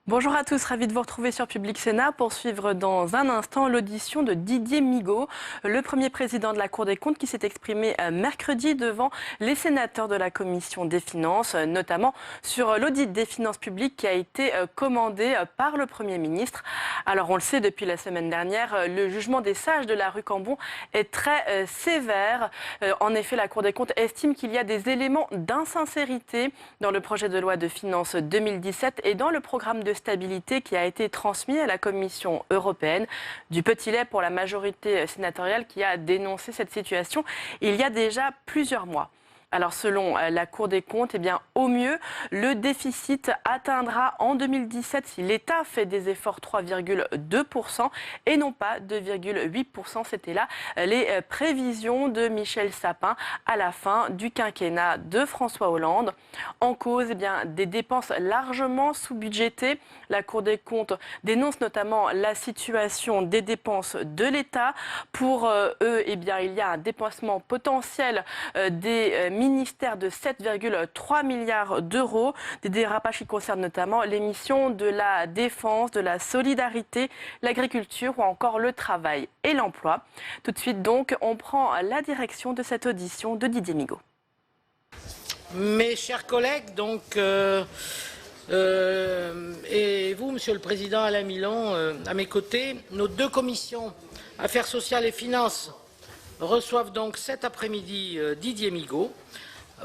Bonjour à tous, ravi de vous retrouver sur Public Sénat pour suivre dans un instant l'audition de Didier Migaud, le premier président de la Cour des comptes qui s'est exprimé mercredi devant les sénateurs de la Commission des finances, notamment sur l'audit des finances publiques qui a été commandé par le Premier ministre. Alors on le sait, depuis la semaine dernière, le jugement des sages de la rue Cambon est très sévère. En effet, la Cour des comptes estime qu'il y a des éléments d'insincérité dans le projet de loi de finances 2017 et dans le programme de stabilité qui a été transmis à la Commission européenne. Du petit lait pour la majorité sénatoriale qui a dénoncé cette situation il y a déjà plusieurs mois. Alors selon la Cour des comptes, au mieux, le déficit atteindra en 2017, si l'État fait des efforts, 3,2% et non pas 2,8%. C'était là les prévisions de Michel Sapin à la fin du quinquennat de François Hollande. En cause, des dépenses largement sous-budgétées. La Cour des comptes dénonce notamment la situation des dépenses de l'État. Pour eux, il y a un dépassement potentiel des ministère de 7,3 milliards d'euros, des dérapages qui concernent notamment les missions de la défense, de la solidarité, l'agriculture ou encore le travail et l'emploi. Tout de suite donc, on prend la direction de cette audition de Didier Migaud. Mes chers collègues, et vous, Monsieur le Président Alain Milon, à mes côtés, nos deux commissions, Affaires sociales et Finances, reçoivent donc cet après-midi Didier Migaud,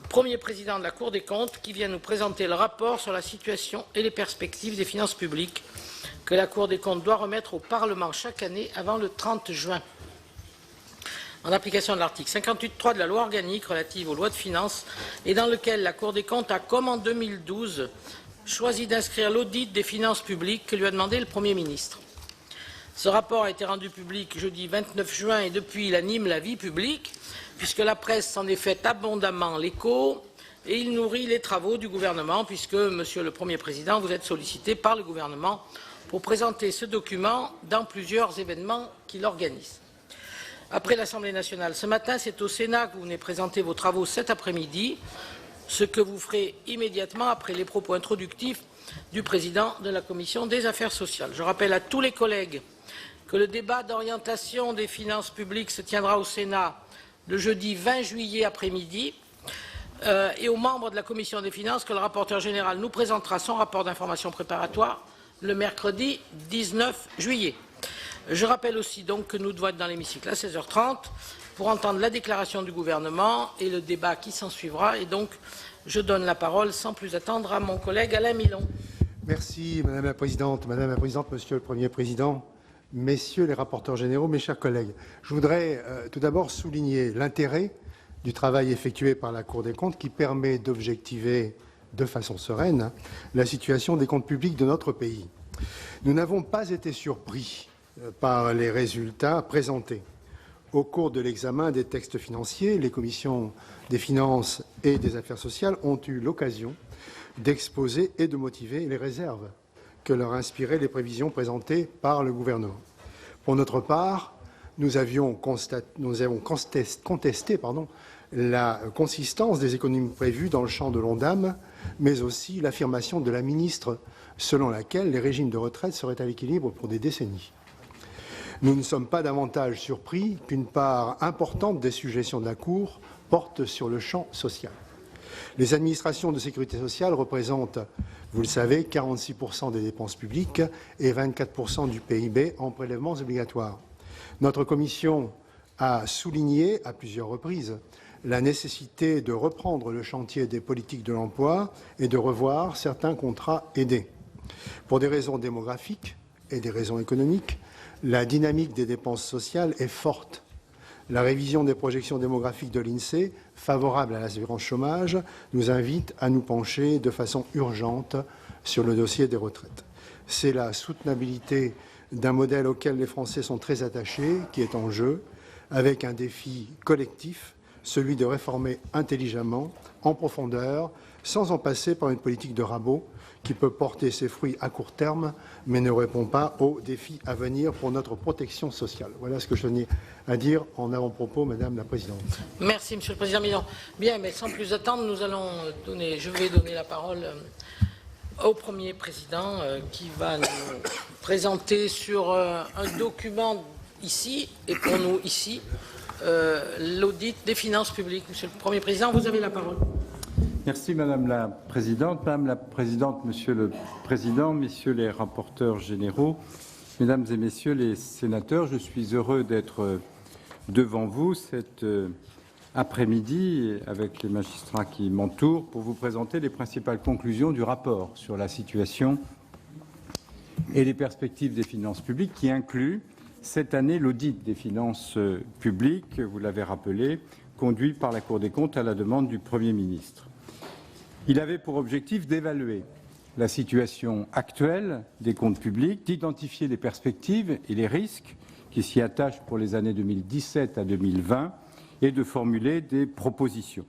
premier président de la Cour des comptes, qui vient nous présenter le rapport sur la situation et les perspectives des finances publiques que la Cour des comptes doit remettre au Parlement chaque année avant le 30 juin. En application de l'article 58.3 de la loi organique relative aux lois de finances et dans lequel la Cour des comptes a, comme en 2012, choisi d'inscrire l'audit des finances publiques que lui a demandé le Premier ministre. Ce rapport a été rendu public jeudi 29 juin et depuis il anime la vie publique puisque la presse s'en est fait abondamment l'écho et il nourrit les travaux du gouvernement puisque, Monsieur le Premier Président, vous êtes sollicité par le gouvernement pour présenter ce document dans plusieurs événements qu'il organise. Après l'Assemblée nationale ce matin, c'est au Sénat que vous venez présenter vos travaux cet après-midi, ce que vous ferez immédiatement après les propos introductifs du président de la Commission des affaires sociales. Je rappelle à tous les collègues que le débat d'orientation des finances publiques se tiendra au Sénat le jeudi 20 juillet après-midi et aux membres de la Commission des finances que le rapporteur général nous présentera son rapport d'information préparatoire le mercredi 19 juillet. Je rappelle aussi donc que nous devons être dans l'hémicycle à 16h30 pour entendre la déclaration du gouvernement et le débat qui s'ensuivra. Et donc, je donne la parole sans plus attendre à mon collègue Alain Milon. Merci Madame la Présidente, Monsieur le Premier Président, Messieurs les rapporteurs généraux, mes chers collègues. Je voudrais tout d'abord souligner l'intérêt du travail effectué par la Cour des comptes qui permet d'objectiver de façon sereine la situation des comptes publics de notre pays. Nous n'avons pas été surpris par les résultats présentés. Au cours de l'examen des textes financiers, les commissions des finances et des affaires sociales ont eu l'occasion d'exposer et de motiver les réserves que leur inspiraient les prévisions présentées par le gouvernement. Pour notre part, nous avons contesté la consistance des économies prévues dans le champ de l'ONDAM, mais aussi l'affirmation de la ministre selon laquelle les régimes de retraite seraient à l'équilibre pour des décennies. Nous ne sommes pas davantage surpris qu'une part importante des suggestions de la Cour porte sur le champ social. Les administrations de sécurité sociale représentent, vous le savez, 46% des dépenses publiques et 24% du PIB en prélèvements obligatoires. Notre commission a souligné à plusieurs reprises la nécessité de reprendre le chantier des politiques de l'emploi et de revoir certains contrats aidés. Pour des raisons démographiques et des raisons économiques, la dynamique des dépenses sociales est forte. La révision des projections démographiques de l'INSEE, favorable à l'assurance chômage, nous invite à nous pencher de façon urgente sur le dossier des retraites. C'est la soutenabilité d'un modèle auquel les Français sont très attachés qui est en jeu, avec un défi collectif, celui de réformer intelligemment, en profondeur, sans en passer par une politique de rabot qui peut porter ses fruits à court terme, mais ne répond pas aux défis à venir pour notre protection sociale. Voilà ce que je tenais à dire en avant-propos, Madame la Présidente. Merci, Monsieur le Président Milon. Bien, mais sans plus attendre, je vais donner la parole au premier président qui va nous présenter sur un document ici, et pour nous ici, l'audit des finances publiques. Monsieur le Premier Président, vous avez la parole. Merci Madame la Présidente. Madame la Présidente, Monsieur le Président, Messieurs les rapporteurs généraux, Mesdames et Messieurs les sénateurs, je suis heureux d'être devant vous cet après-midi avec les magistrats qui m'entourent pour vous présenter les principales conclusions du rapport sur la situation et les perspectives des finances publiques qui inclut cette année l'audit des finances publiques, vous l'avez rappelé, conduit par la Cour des comptes à la demande du Premier ministre. Il avait pour objectif d'évaluer la situation actuelle des comptes publics, d'identifier les perspectives et les risques qui s'y attachent pour les années 2017 à 2020 et de formuler des propositions.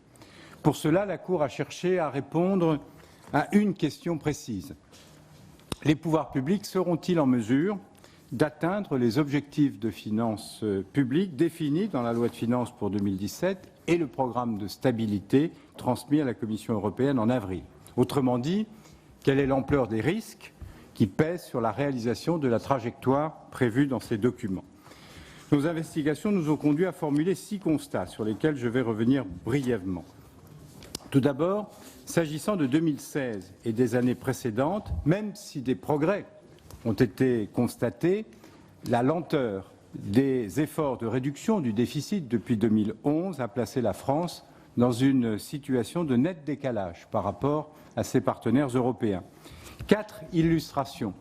Pour cela, la Cour a cherché à répondre à une question précise. Les pouvoirs publics seront-ils en mesure d'atteindre les objectifs de finances publiques définis dans la loi de finances pour 2017 et le programme de stabilité transmis à la Commission européenne en avril. Autrement dit, quelle est l'ampleur des risques qui pèsent sur la réalisation de la trajectoire prévue dans ces documents? Nos investigations nous ont conduit à formuler 6 constats sur lesquels je vais revenir brièvement. Tout d'abord, s'agissant de 2016 et des années précédentes, même si des progrès ont été constatés, la lenteur des efforts de réduction du déficit depuis 2011 a placé la France dans une situation de net décalage par rapport à ses partenaires européens. 4 illustrations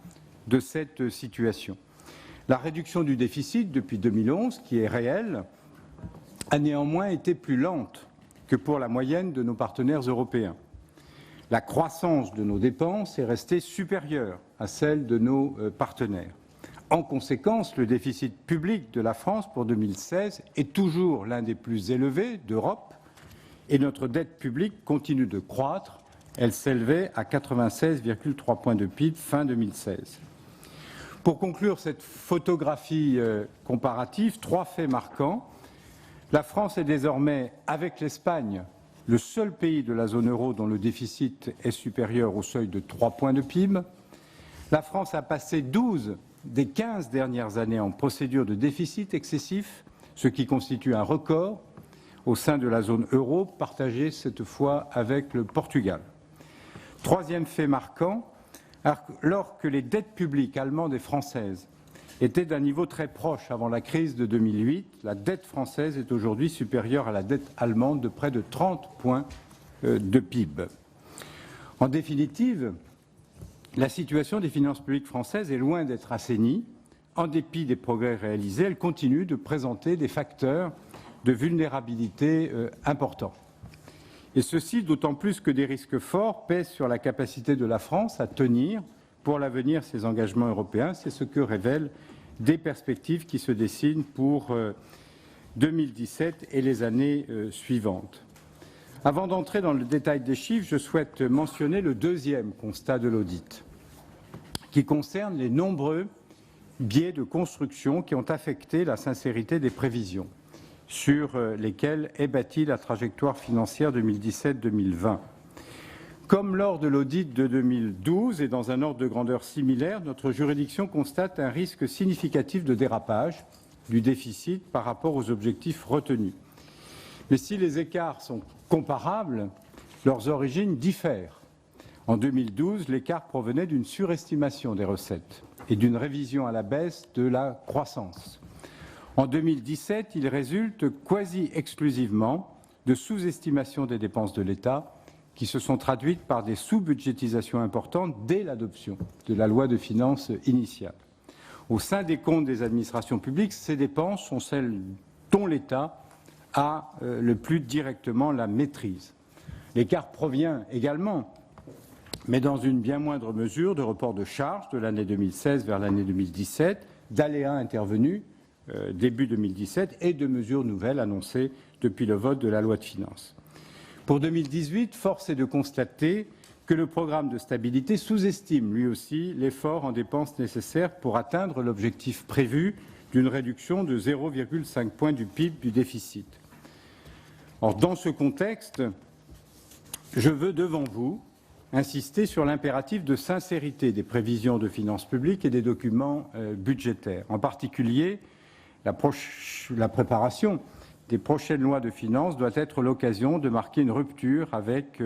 de cette situation. La réduction du déficit depuis 2011, qui est réelle, a néanmoins été plus lente que pour la moyenne de nos partenaires européens. La croissance de nos dépenses est restée supérieure à celle de nos partenaires. En conséquence, le déficit public de la France pour 2016 est toujours l'un des plus élevés d'Europe et notre dette publique continue de croître. Elle s'élevait à 96,3 points de PIB fin 2016. Pour conclure cette photographie comparative, 3 faits marquants. La France est désormais, avec l'Espagne, le seul pays de la zone euro dont le déficit est supérieur au seuil de 3 points de PIB. La France a passé 12 des 15 dernières années en procédure de déficit excessif, ce qui constitue un record au sein de la zone euro, partagé cette fois avec le Portugal. 3e fait marquant, alors que les dettes publiques allemandes et françaises étaient d'un niveau très proche avant la crise de 2008, la dette française est aujourd'hui supérieure à la dette allemande de près de 30 points de PIB. En définitive, la situation des finances publiques françaises est loin d'être assainie. En dépit des progrès réalisés, elle continue de présenter des facteurs de vulnérabilité importants. Et ceci d'autant plus que des risques forts pèsent sur la capacité de la France à tenir pour l'avenir ses engagements européens. C'est ce que révèlent des perspectives qui se dessinent pour 2017 et les années suivantes. Avant d'entrer dans le détail des chiffres, je souhaite mentionner le 2e constat de l'audit, qui concerne les nombreux biais de construction qui ont affecté la sincérité des prévisions sur lesquelles est bâtie la trajectoire financière 2017-2020. Comme lors de l'audit de 2012 et dans un ordre de grandeur similaire, notre juridiction constate un risque significatif de dérapage du déficit par rapport aux objectifs retenus. Mais si les écarts sont comparables, leurs origines diffèrent. En 2012, l'écart provenait d'une surestimation des recettes et d'une révision à la baisse de la croissance. En 2017, il résulte quasi exclusivement de sous-estimation des dépenses de l'État qui se sont traduites par des sous-budgétisations importantes dès l'adoption de la loi de finances initiale. Au sein des comptes des administrations publiques, ces dépenses sont celles dont l'État a le plus directement la maîtrise. L'écart provient également, mais dans une bien moindre mesure, de reports de charges de l'année 2016 vers l'année 2017, d'aléas intervenus début 2017 et de mesures nouvelles annoncées depuis le vote de la loi de finances. Pour 2018, force est de constater que le programme de stabilité sous-estime lui aussi l'effort en dépenses nécessaires pour atteindre l'objectif prévu d'une réduction de 0,5 points du PIB du déficit. Or, dans ce contexte, je veux devant vous insister sur l'impératif de sincérité des prévisions de finances publiques et des documents budgétaires. En particulier, la préparation des prochaines lois de finances doit être l'occasion de marquer une rupture avec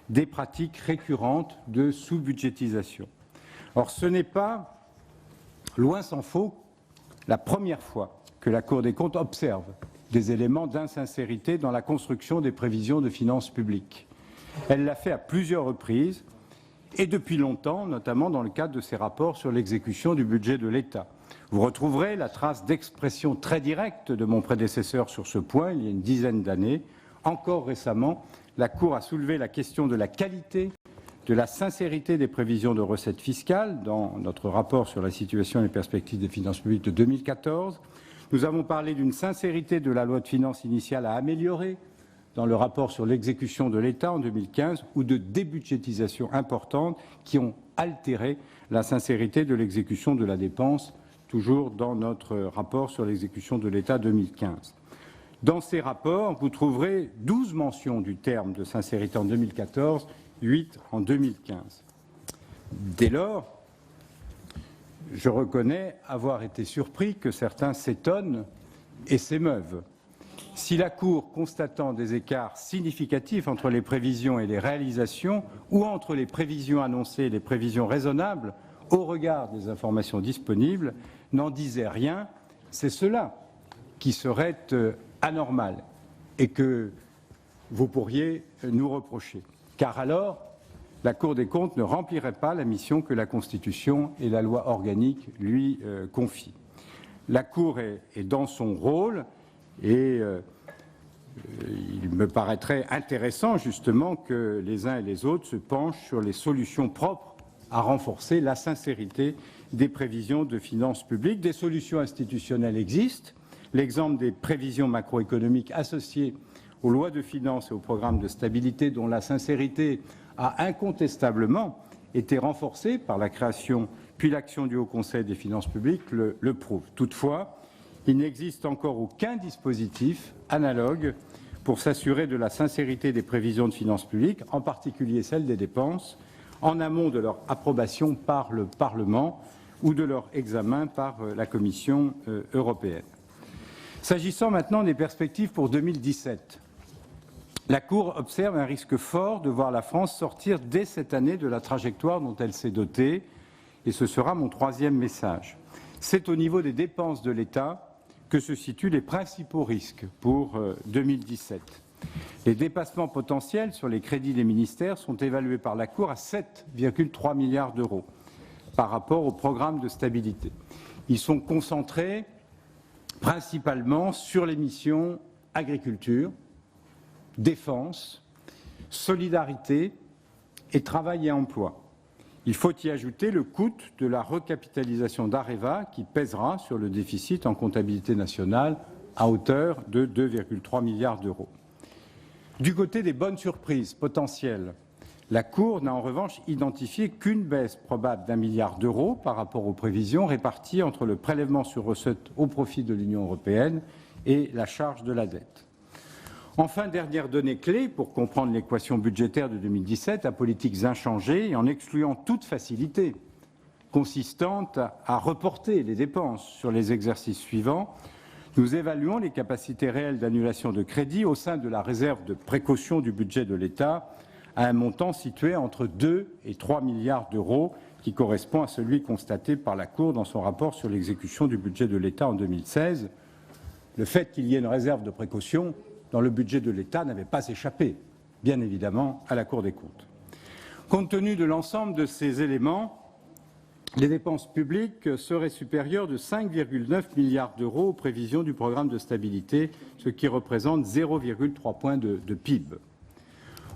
des pratiques récurrentes de sous-budgétisation. Or, ce n'est pas, loin s'en faut, la première fois que la Cour des comptes observe des éléments d'insincérité dans la construction des prévisions de finances publiques. Elle l'a fait à plusieurs reprises et depuis longtemps, notamment dans le cadre de ses rapports sur l'exécution du budget de l'État. Vous retrouverez la trace d'expression très directe de mon prédécesseur sur ce point, il y a une dizaine d'années. Encore récemment, la Cour a soulevé la question de la qualité, de la sincérité des prévisions de recettes fiscales dans notre rapport sur la situation et les perspectives des finances publiques de 2014. Nous avons parlé d'une sincérité de la loi de finances initiale à améliorer dans le rapport sur l'exécution de l'État en 2015 ou de débudgétisation importantes qui ont altéré la sincérité de l'exécution de la dépense, toujours dans notre rapport sur l'exécution de l'État 2015. Dans ces rapports, vous trouverez 12 mentions du terme de sincérité en 2014, 8 en 2015. Dès lors, je reconnais avoir été surpris que certains s'étonnent et s'émeuvent. Si la Cour, constatant des écarts significatifs entre les prévisions et les réalisations, ou entre les prévisions annoncées et les prévisions raisonnables, au regard des informations disponibles, n'en disait rien, c'est cela qui serait anormal et que vous pourriez nous reprocher. Car alors, la Cour des comptes ne remplirait pas la mission que la Constitution et la loi organique lui confient. La Cour est dans son rôle et il me paraîtrait intéressant justement que les uns et les autres se penchent sur les solutions propres à renforcer la sincérité des prévisions de finances publiques. Des solutions institutionnelles existent. L'exemple des prévisions macroéconomiques associées aux lois de finances et au programme de stabilité dont la sincérité a incontestablement été renforcée par la création puis l'action du Haut Conseil des finances publiques le prouve. Toutefois, il n'existe encore aucun dispositif analogue pour s'assurer de la sincérité des prévisions de finances publiques, en particulier celles des dépenses, en amont de leur approbation par le Parlement ou de leur examen par la Commission européenne. S'agissant maintenant des perspectives pour 2017, la Cour observe un risque fort de voir la France sortir dès cette année de la trajectoire dont elle s'est dotée, et ce sera mon troisième message. C'est au niveau des dépenses de l'État que se situent les principaux risques pour 2017. Les dépassements potentiels sur les crédits des ministères sont évalués par la Cour à 7,3 milliards d'euros par rapport au programme de stabilité. Ils sont concentrés principalement sur les missions agriculture, défense, solidarité et travail et emploi. Il faut y ajouter le coût de la recapitalisation d'Areva qui pèsera sur le déficit en comptabilité nationale à hauteur de 2,3 milliards d'euros. Du côté des bonnes surprises potentielles, la Cour n'a en revanche identifié qu'une baisse probable d'1 milliard d'euros par rapport aux prévisions réparties entre le prélèvement sur recettes au profit de l'Union européenne et la charge de la dette. Enfin, dernière donnée clé pour comprendre l'équation budgétaire de 2017 à politiques inchangées et en excluant toute facilité consistante à reporter les dépenses sur les exercices suivants, nous évaluons les capacités réelles d'annulation de crédit au sein de la réserve de précaution du budget de l'État à un montant situé entre 2 et 3 milliards d'euros, qui correspond à celui constaté par la Cour dans son rapport sur l'exécution du budget de l'État en 2016. Le fait qu'il y ait une réserve de précaution dans le budget de l'État n'avait pas échappé, bien évidemment, à la Cour des comptes. Compte tenu de l'ensemble de ces éléments, les dépenses publiques seraient supérieures de 5,9 milliards d'euros aux prévisions du programme de stabilité, ce qui représente 0,3 points de PIB.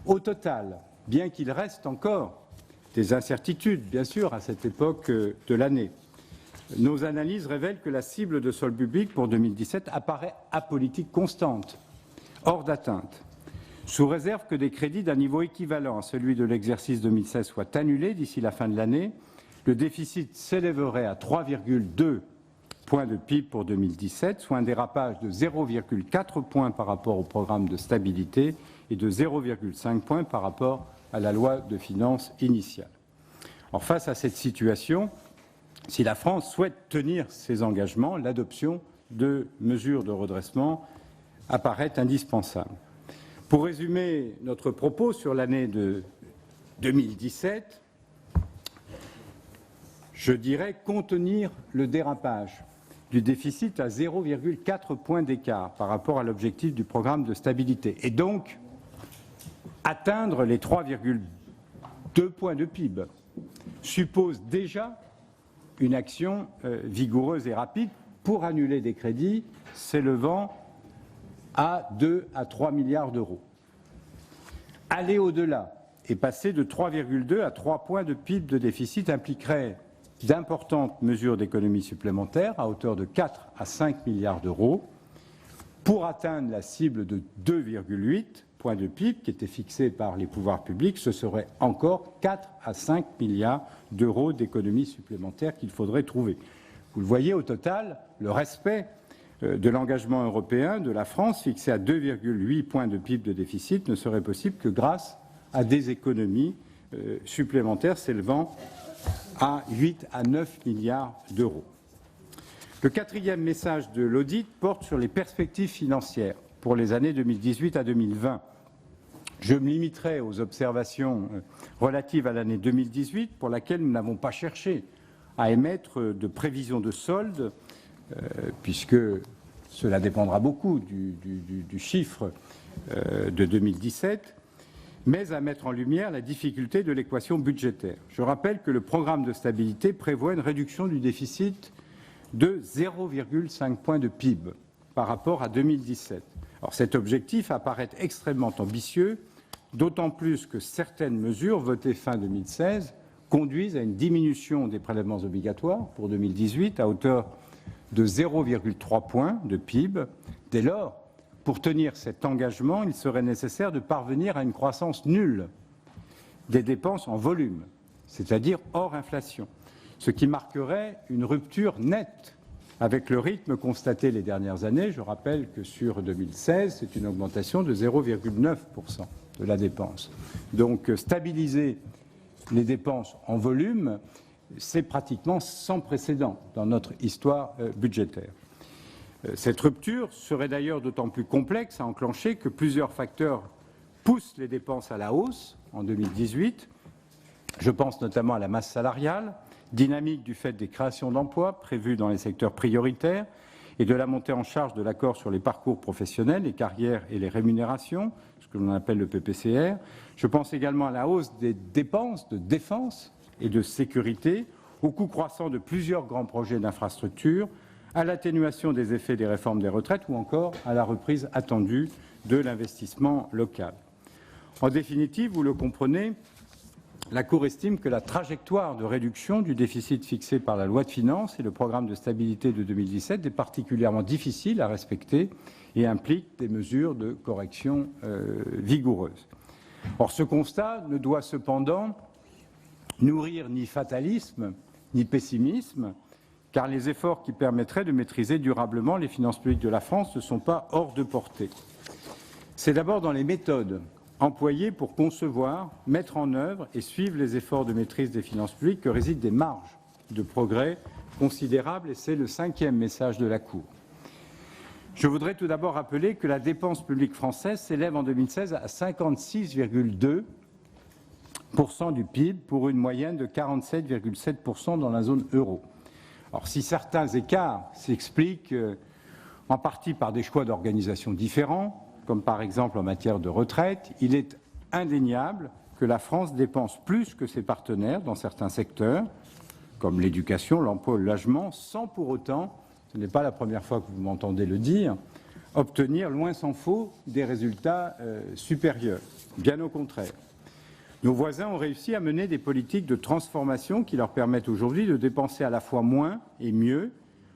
Au total, bien qu'il reste encore des incertitudes, bien sûr, à cette époque de l'année, nos analyses révèlent que la cible de solde public pour 2017 apparaît apolitique constante, hors d'atteinte. Sous réserve que des crédits d'un niveau équivalent à celui de l'exercice 2016 soient annulés d'ici la fin de l'année, le déficit s'élèverait à 3,2 points de PIB pour 2017, soit un dérapage de 0,4 points par rapport au programme de stabilité et de 0,5 points par rapport à la loi de finances initiale. Or, face à cette situation, si la France souhaite tenir ses engagements, l'adoption de mesures de redressement apparaît indispensable. Pour résumer notre propos sur l'année de 2017, je dirais contenir le dérapage du déficit à 0,4 points d'écart par rapport à l'objectif du programme de stabilité et donc atteindre les 3,2 points de PIB suppose déjà une action vigoureuse et rapide pour annuler des crédits s'élevant à 2 à 3 milliards d'euros. Aller au-delà et passer de 3,2 à 3 points de PIB de déficit impliquerait d'importantes mesures d'économie supplémentaires à hauteur de 4 à 5 milliards d'euros pour atteindre la cible de 2,8 points de PIB qui était fixée par les pouvoirs publics. Ce serait encore 4 à 5 milliards d'euros d'économies supplémentaires qu'il faudrait trouver. Vous le voyez, au total, le respect de l'engagement européen de la France fixé à 2,8 points de PIB de déficit ne serait possible que grâce à des économies supplémentaires s'élevant à 8 à 9 milliards d'euros. Le quatrième message de l'audit porte sur les perspectives financières pour les années 2018 à 2020. Je me limiterai aux observations relatives à l'année 2018 pour laquelle nous n'avons pas cherché à émettre de prévisions de solde puisque cela dépendra beaucoup du chiffre de 2017, mais à mettre en lumière la difficulté de l'équation budgétaire. Je rappelle que le programme de stabilité prévoit une réduction du déficit de 0,5 points de PIB par rapport à 2017. Or, cet objectif apparaît extrêmement ambitieux, d'autant plus que certaines mesures votées fin 2016 conduisent à une diminution des prélèvements obligatoires pour 2018 à hauteur de 0,3 points de PIB. Dès lors, pour tenir cet engagement, il serait nécessaire de parvenir à une croissance nulle des dépenses en volume, c'est-à-dire hors inflation, ce qui marquerait une rupture nette avec le rythme constaté les dernières années. Je rappelle que sur 2016, c'est une augmentation de 0,9% de la dépense. Donc stabiliser les dépenses en volume, c'est pratiquement sans précédent dans notre histoire budgétaire. Cette rupture serait d'ailleurs d'autant plus complexe à enclencher que plusieurs facteurs poussent les dépenses à la hausse en 2018. Je pense notamment à la masse salariale, dynamique du fait des créations d'emplois prévues dans les secteurs prioritaires et de la montée en charge de l'accord sur les parcours professionnels, les carrières et les rémunérations, ce que l'on appelle le PPCR. Je pense également à la hausse des dépenses de défense et de sécurité, au coût croissant de plusieurs grands projets d'infrastructure, à l'atténuation des effets des réformes des retraites ou encore à la reprise attendue de l'investissement local. En définitive, vous le comprenez, la Cour estime que la trajectoire de réduction du déficit fixée par la loi de finances et le programme de stabilité de 2017 est particulièrement difficile à respecter et implique des mesures de correction vigoureuses. Or, ce constat ne doit cependant nourrir ni fatalisme ni pessimisme, car les efforts qui permettraient de maîtriser durablement les finances publiques de la France ne sont pas hors de portée. C'est d'abord dans les méthodes employées pour concevoir, mettre en œuvre et suivre les efforts de maîtrise des finances publiques que résident des marges de progrès considérables, et c'est le cinquième message de la Cour. Je voudrais tout d'abord rappeler que la dépense publique française s'élève en 2016 à 56,2% du PIB pour une moyenne de 47,7% dans la zone euro. Alors, si certains écarts s'expliquent en partie par des choix d'organisation différents, comme par exemple en matière de retraite, il est indéniable que la France dépense plus que ses partenaires dans certains secteurs, comme l'éducation, l'emploi, le logement, sans pour autant, ce n'est pas la première fois que vous m'entendez le dire, obtenir, loin s'en faut, des résultats supérieurs. Bien au contraire. Nos voisins ont réussi à mener des politiques de transformation qui leur permettent aujourd'hui de dépenser à la fois moins et mieux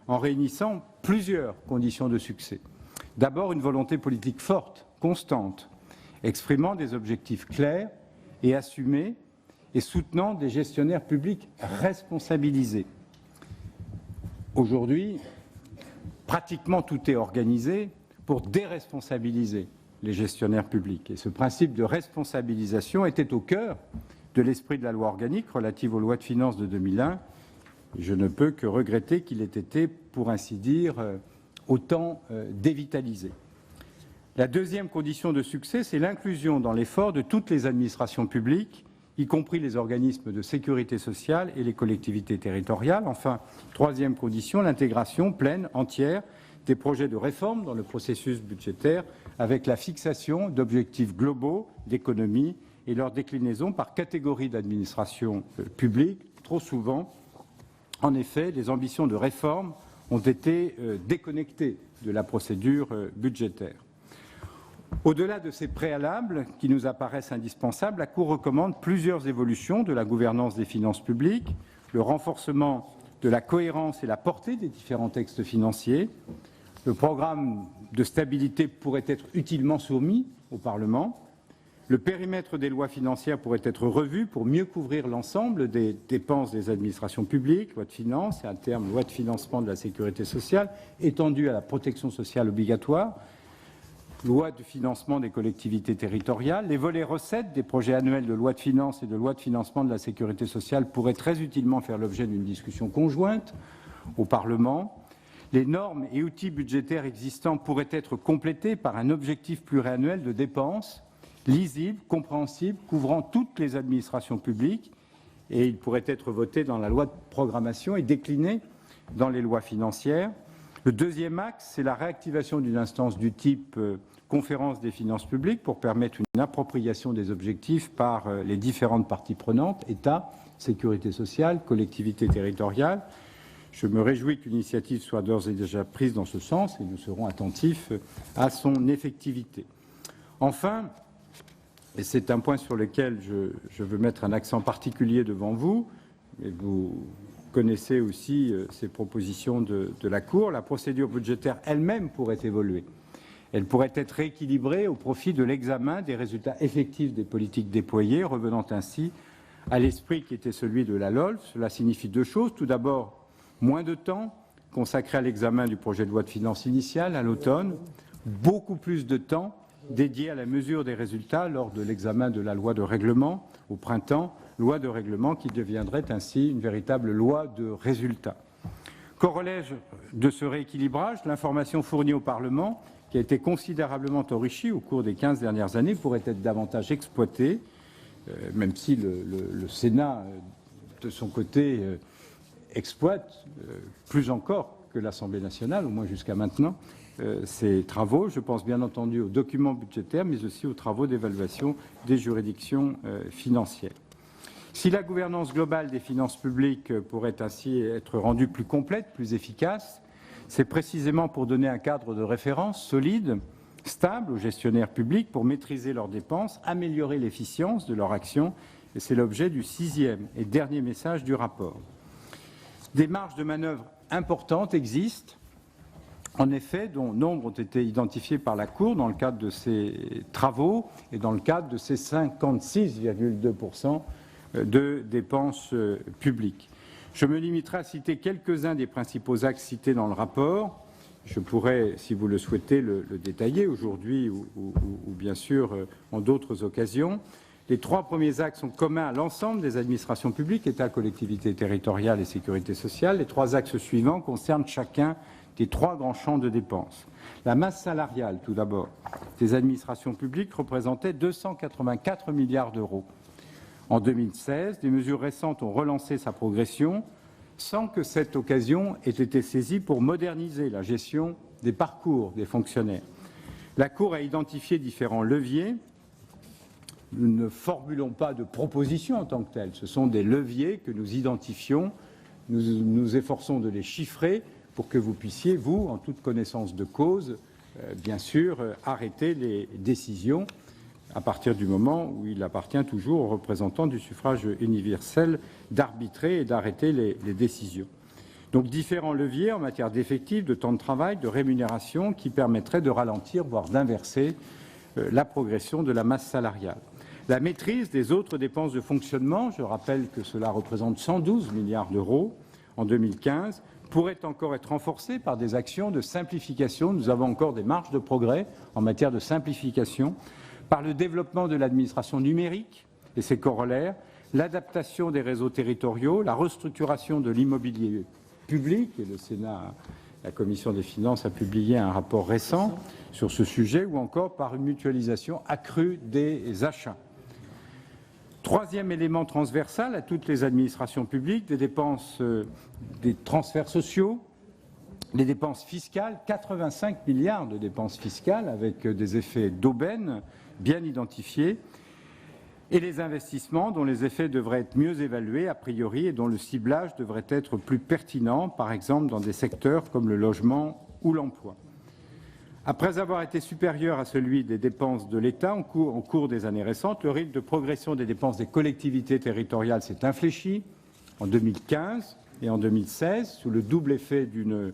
en réunissant plusieurs conditions de succès. D'abord, une volonté politique forte, constante exprimant des objectifs clairs et assumés et soutenant des gestionnaires publics responsabilisés. Aujourd'hui, pratiquement tout est organisé pour déresponsabiliser les gestionnaires publics. Et ce principe de responsabilisation était au cœur de l'esprit de la loi organique relative aux lois de finances de 2001. Je ne peux que regretter qu'il ait été, pour ainsi dire, autant dévitalisé. La deuxième condition de succès, c'est l'inclusion dans l'effort de toutes les administrations publiques, y compris les organismes de sécurité sociale et les collectivités territoriales. Enfin, troisième condition, l'intégration pleine, entière, des projets de réforme dans le processus budgétaire, avec la fixation d'objectifs globaux d'économie et leur déclinaison par catégorie d'administration publique. Trop souvent, en effet, les ambitions de réforme ont été déconnectées de la procédure budgétaire. Au-delà de ces préalables qui nous apparaissent indispensables, la Cour recommande plusieurs évolutions de la gouvernance des finances publiques, le renforcement de la cohérence et la portée des différents textes financiers. Le programme de stabilité pourrait être utilement soumis au Parlement. Le périmètre des lois financières pourrait être revu pour mieux couvrir l'ensemble des dépenses des administrations publiques, loi de finances et à terme loi de financement de la sécurité sociale, étendue à la protection sociale obligatoire, loi de financement des collectivités territoriales. Les volets recettes des projets annuels de loi de finances et de loi de financement de la sécurité sociale pourraient très utilement faire l'objet d'une discussion conjointe au Parlement. Les normes et outils budgétaires existants pourraient être complétés par un objectif pluriannuel de dépenses lisible, compréhensible, couvrant toutes les administrations publiques, et il pourrait être voté dans la loi de programmation et décliné dans les lois financières. Le deuxième axe, c'est la réactivation d'une instance du type conférence des finances publiques pour permettre une appropriation des objectifs par les différentes parties prenantes, État, sécurité sociale, collectivités territoriales. Je me réjouis qu'une initiative soit d'ores et déjà prise dans ce sens et nous serons attentifs à son effectivité. Enfin, et c'est un point sur lequel je veux mettre un accent particulier devant vous, et vous connaissez aussi ces propositions de la Cour, la procédure budgétaire elle-même pourrait évoluer. Elle pourrait être rééquilibrée au profit de l'examen des résultats effectifs des politiques déployées, revenant ainsi à l'esprit qui était celui de la LOLF. Cela signifie deux choses. Tout d'abord, moins de temps consacré à l'examen du projet de loi de finances initial à l'automne, beaucoup plus de temps dédié à la mesure des résultats lors de l'examen de la loi de règlement au printemps, loi de règlement qui deviendrait ainsi une véritable loi de résultats. Corollaire de ce rééquilibrage, l'information fournie au Parlement, qui a été considérablement enrichie au cours des 15 dernières années, pourrait être davantage exploitée, même si le Sénat, de son côté, exploite plus encore que l'Assemblée nationale, au moins jusqu'à maintenant, ces travaux. Je pense bien entendu aux documents budgétaires, mais aussi aux travaux d'évaluation des juridictions financières. Si la gouvernance globale des finances publiques pourrait ainsi être rendue plus complète, plus efficace, c'est précisément pour donner un cadre de référence solide, stable aux gestionnaires publics pour maîtriser leurs dépenses, améliorer l'efficience de leur action, et c'est l'objet du sixième et dernier message du rapport. Des marges de manœuvre importantes existent, en effet, dont nombre ont été identifiés par la Cour dans le cadre de ces travaux et dans le cadre de ces 56,2% de dépenses publiques. Je me limiterai à citer quelques-uns des principaux axes cités dans le rapport. Je pourrais, si vous le souhaitez, le détailler aujourd'hui ou bien sûr en d'autres occasions. Les trois premiers axes sont communs à l'ensemble des administrations publiques, État, collectivités territoriales et sécurité sociale. Les trois axes suivants concernent chacun des trois grands champs de dépenses. La masse salariale, tout d'abord, des administrations publiques représentait 284 milliards d'euros. En 2016, des mesures récentes ont relancé sa progression sans que cette occasion ait été saisie pour moderniser la gestion des parcours des fonctionnaires. La Cour a identifié différents leviers. Nous ne formulons pas de propositions en tant que telles. Ce sont des leviers que nous identifions. Nous nous efforçons de les chiffrer pour que vous puissiez, vous, en toute connaissance de cause, bien sûr, arrêter les décisions à partir du moment où il appartient toujours aux représentants du suffrage universel d'arbitrer et d'arrêter les décisions. Donc différents leviers en matière d'effectifs, de temps de travail, de rémunération qui permettraient de ralentir, voire d'inverser la progression de la masse salariale. La maîtrise des autres dépenses de fonctionnement, je rappelle que cela représente 112 milliards d'euros en 2015, pourrait encore être renforcée par des actions de simplification. Nous avons encore des marges de progrès en matière de simplification, par le développement de l'administration numérique et ses corollaires, l'adaptation des réseaux territoriaux, la restructuration de l'immobilier public, et le Sénat, la Commission des finances a publié un rapport récent sur ce sujet, ou encore par une mutualisation accrue des achats. Troisième élément transversal à toutes les administrations publiques, des dépenses, des transferts sociaux, les dépenses fiscales, 85 milliards de dépenses fiscales avec des effets d'aubaine bien identifiés, et les investissements dont les effets devraient être mieux évalués a priori et dont le ciblage devrait être plus pertinent, par exemple dans des secteurs comme le logement ou l'emploi. Après avoir été supérieur à celui des dépenses de l'État au cours des années récentes, le rythme de progression des dépenses des collectivités territoriales s'est infléchi en 2015 et en 2016 sous le double effet d'une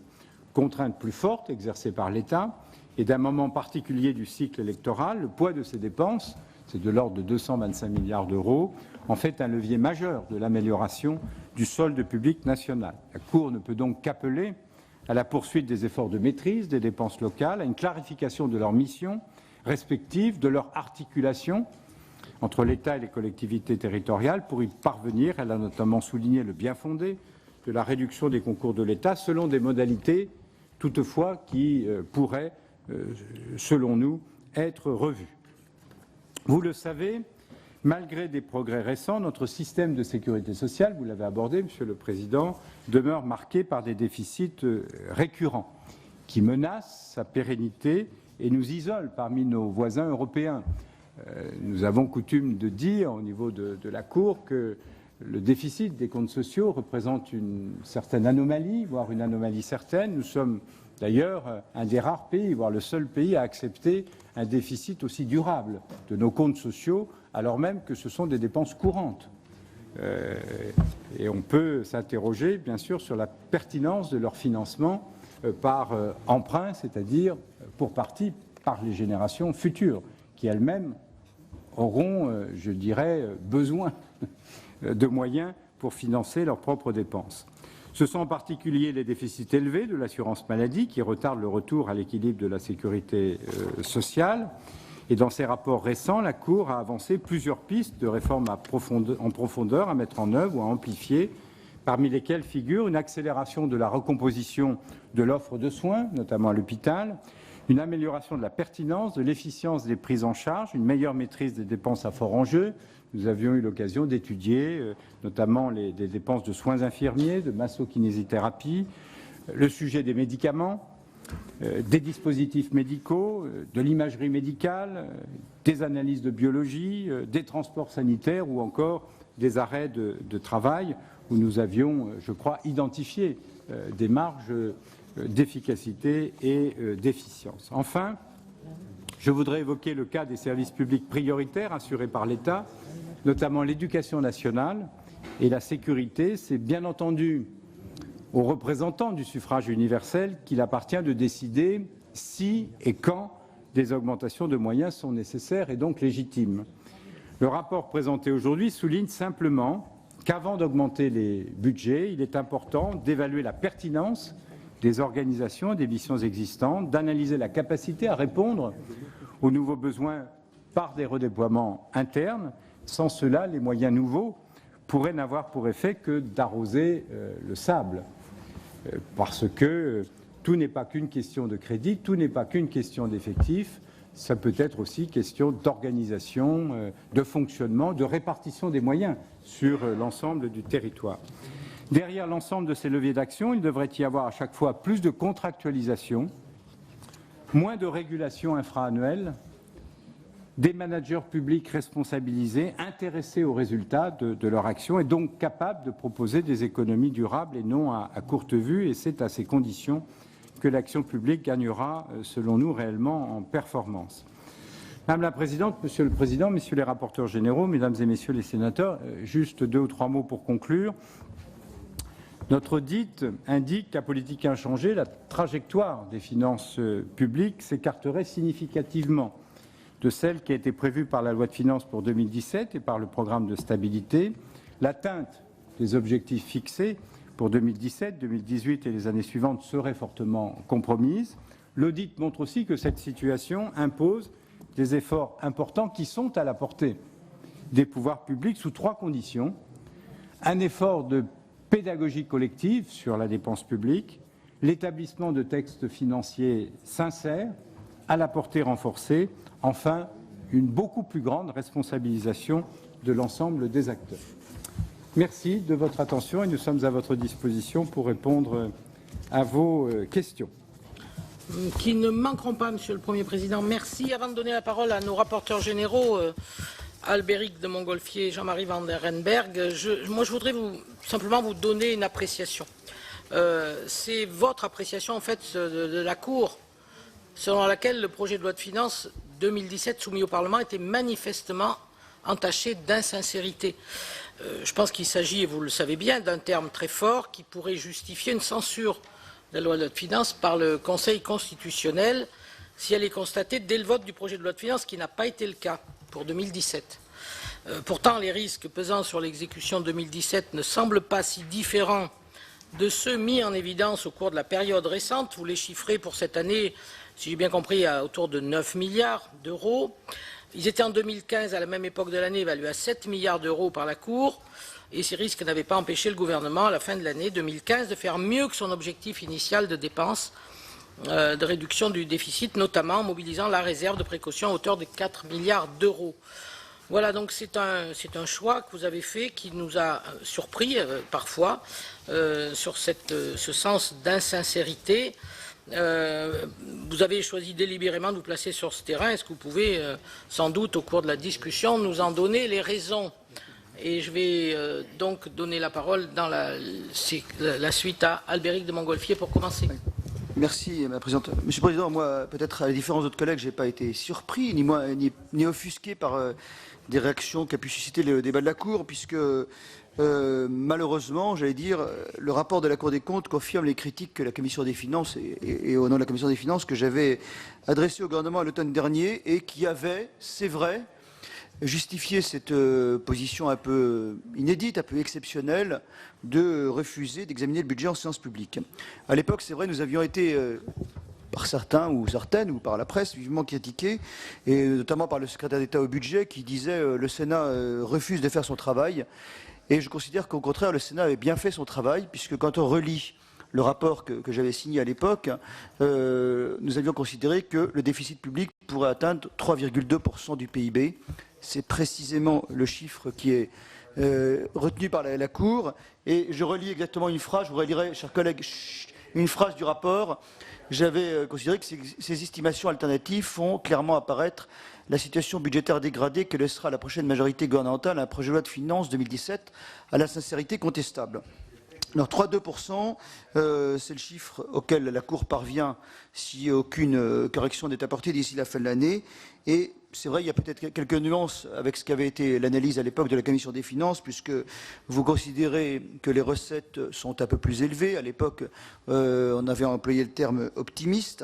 contrainte plus forte exercée par l'État et d'un moment particulier du cycle électoral. Le poids de ces dépenses, c'est de l'ordre de 225 milliards d'euros, en fait un levier majeur de l'amélioration du solde public national. La Cour ne peut donc qu'appeler à la poursuite des efforts de maîtrise des dépenses locales, à une clarification de leurs missions respectives, de leur articulation entre l'État et les collectivités territoriales. Pour y parvenir, elle a notamment souligné le bien-fondé de la réduction des concours de l'État selon des modalités, toutefois, qui pourraient, selon nous, être revues. Vous le savez, malgré des progrès récents, notre système de sécurité sociale, vous l'avez abordé, Monsieur le Président, demeure marqué par des déficits récurrents qui menacent sa pérennité et nous isolent parmi nos voisins européens. Nous avons coutume de dire au niveau de la Cour que le déficit des comptes sociaux représente une certaine anomalie, voire une anomalie certaine. Nous sommes d'ailleurs un des rares pays, voire le seul pays à accepter un déficit aussi durable de nos comptes sociaux, alors même que ce sont des dépenses courantes. Et on peut s'interroger, bien sûr, sur la pertinence de leur financement par emprunt, c'est-à-dire pour partie par les générations futures, qui elles-mêmes auront, je dirais, besoin de moyens pour financer leurs propres dépenses. Ce sont en particulier les déficits élevés de l'assurance maladie qui retardent le retour à l'équilibre de la sécurité sociale. Et dans ses rapports récents, la Cour a avancé plusieurs pistes de réforme en profondeur à mettre en œuvre ou à amplifier, parmi lesquelles figure une accélération de la recomposition de l'offre de soins, notamment à l'hôpital, une amélioration de la pertinence, de l'efficience des prises en charge, une meilleure maîtrise des dépenses à fort enjeu. Nous avions eu l'occasion d'étudier notamment des dépenses de soins infirmiers, de massokinésithérapie, le sujet des médicaments, des dispositifs médicaux, de l'imagerie médicale, des analyses de biologie, des transports sanitaires ou encore des arrêts de travail où nous avions, je crois, identifié des marges d'efficacité et d'efficience. Enfin, je voudrais évoquer le cas des services publics prioritaires assurés par l'État, notamment l'éducation nationale et la sécurité. C'est bien entendu aux représentants du suffrage universel qu'il appartient de décider si et quand des augmentations de moyens sont nécessaires et donc légitimes. Le rapport présenté aujourd'hui souligne simplement qu'avant d'augmenter les budgets, il est important d'évaluer la pertinence des organisations et des missions existantes, d'analyser la capacité à répondre aux nouveaux besoins par des redéploiements internes. Sans cela, les moyens nouveaux pourraient n'avoir pour effet que d'arroser le sable. Parce que tout n'est pas qu'une question de crédit, tout n'est pas qu'une question d'effectifs, ça peut être aussi question d'organisation, de fonctionnement, de répartition des moyens sur l'ensemble du territoire. Derrière l'ensemble de ces leviers d'action, il devrait y avoir à chaque fois plus de contractualisation, moins de régulation infra-annuelle, des managers publics responsabilisés, intéressés aux résultats de leur action et donc capables de proposer des économies durables et non à courte vue. Et c'est à ces conditions que l'action publique gagnera, selon nous, réellement en performance. Madame la Présidente, Monsieur le Président, Messieurs les rapporteurs généraux, Mesdames et Messieurs les sénateurs, juste 2 ou 3 mots pour conclure. Notre audit indique qu'à politique inchangée, la trajectoire des finances publiques s'écarterait significativement de celle qui a été prévue par la loi de finances pour 2017 et par le programme de stabilité. L'atteinte des objectifs fixés pour 2017, 2018 et les années suivantes serait fortement compromise. L'audit montre aussi que cette situation impose des efforts importants qui sont à la portée des pouvoirs publics sous 3 conditions. Un effort de pédagogie collective sur la dépense publique, l'établissement de textes financiers sincères, à la portée renforcée, enfin, une beaucoup plus grande responsabilisation de l'ensemble des acteurs. Merci de votre attention et nous sommes à votre disposition pour répondre à vos questions. Qui ne manqueront pas, Monsieur le Premier Président. Merci. Avant de donner la parole à nos rapporteurs généraux, Albéric de Montgolfier et Jean-Marie Van der Renberg, je voudrais simplement vous donner une appréciation. C'est votre appréciation, en fait, de la Cour, selon laquelle le projet de loi de finances 2017 soumis au Parlement était manifestement entaché d'insincérité. Je pense qu'il s'agit, et vous le savez bien, d'un terme très fort qui pourrait justifier une censure de la loi de finances par le Conseil constitutionnel si elle est constatée dès le vote du projet de loi de finances, qui n'a pas été le cas pour 2017. Pourtant, les risques pesant sur l'exécution 2017 ne semblent pas si différents de ceux mis en évidence au cours de la période récente. Vous les chiffrez pour cette année, si j'ai bien compris, à autour de 9 milliards d'euros. Ils étaient en 2015, à la même époque de l'année, évalués à 7 milliards d'euros par la Cour. Et ces risques n'avaient pas empêché le gouvernement, à la fin de l'année 2015, de faire mieux que son objectif initial de dépenses, de réduction du déficit, notamment en mobilisant la réserve de précaution à hauteur de 4 milliards d'euros. Voilà, donc c'est un choix que vous avez fait qui nous a surpris parfois sur ce sens d'insincérité. Vous avez choisi délibérément de vous placer sur ce terrain. Est-ce que vous pouvez, sans doute, au cours de la discussion, nous en donner les raisons? Et je vais donc donner la parole dans la suite à Albéric de Montgolfier pour commencer. Merci, Madame la Présidente. Monsieur le Président, moi, peut-être à la différence d'autres collègues, je n'ai pas été surpris, ni offusqué par des réactions qu'a pu susciter le débat de la Cour, puisque malheureusement, j'allais dire, le rapport de la Cour des comptes confirme les critiques que la Commission des finances, et au nom de la Commission des finances, que j'avais adressées au gouvernement à l'automne dernier, et qui avait, c'est vrai, justifié cette position un peu inédite, un peu exceptionnelle, de refuser d'examiner le budget en séance publique. À l'époque, c'est vrai, nous avions été, par certains ou certaines, ou par la presse, vivement critiqués, et notamment par le secrétaire d'État au budget, qui disait le Sénat refuse de faire son travail. Et je considère qu'au contraire, le Sénat avait bien fait son travail, puisque quand on relit le rapport que j'avais signé à l'époque, nous avions considéré que le déficit public pourrait atteindre 3,2% du PIB. C'est précisément le chiffre qui est retenu par la Cour. Et je relis exactement une phrase, je vous relirai, chers collègues, une phrase du rapport. J'avais considéré que ces estimations alternatives font clairement apparaître la situation budgétaire dégradée que laissera la prochaine majorité gouvernementale un projet de loi de finances 2017 à la sincérité contestable. Alors 3,2%, c'est le chiffre auquel la Cour parvient si aucune correction n'est apportée d'ici la fin de l'année. Et c'est vrai, il y a peut-être quelques nuances avec ce qu'avait été l'analyse à l'époque de la Commission des finances, puisque vous considérez que les recettes sont un peu plus élevées. À l'époque, on avait employé le terme optimiste,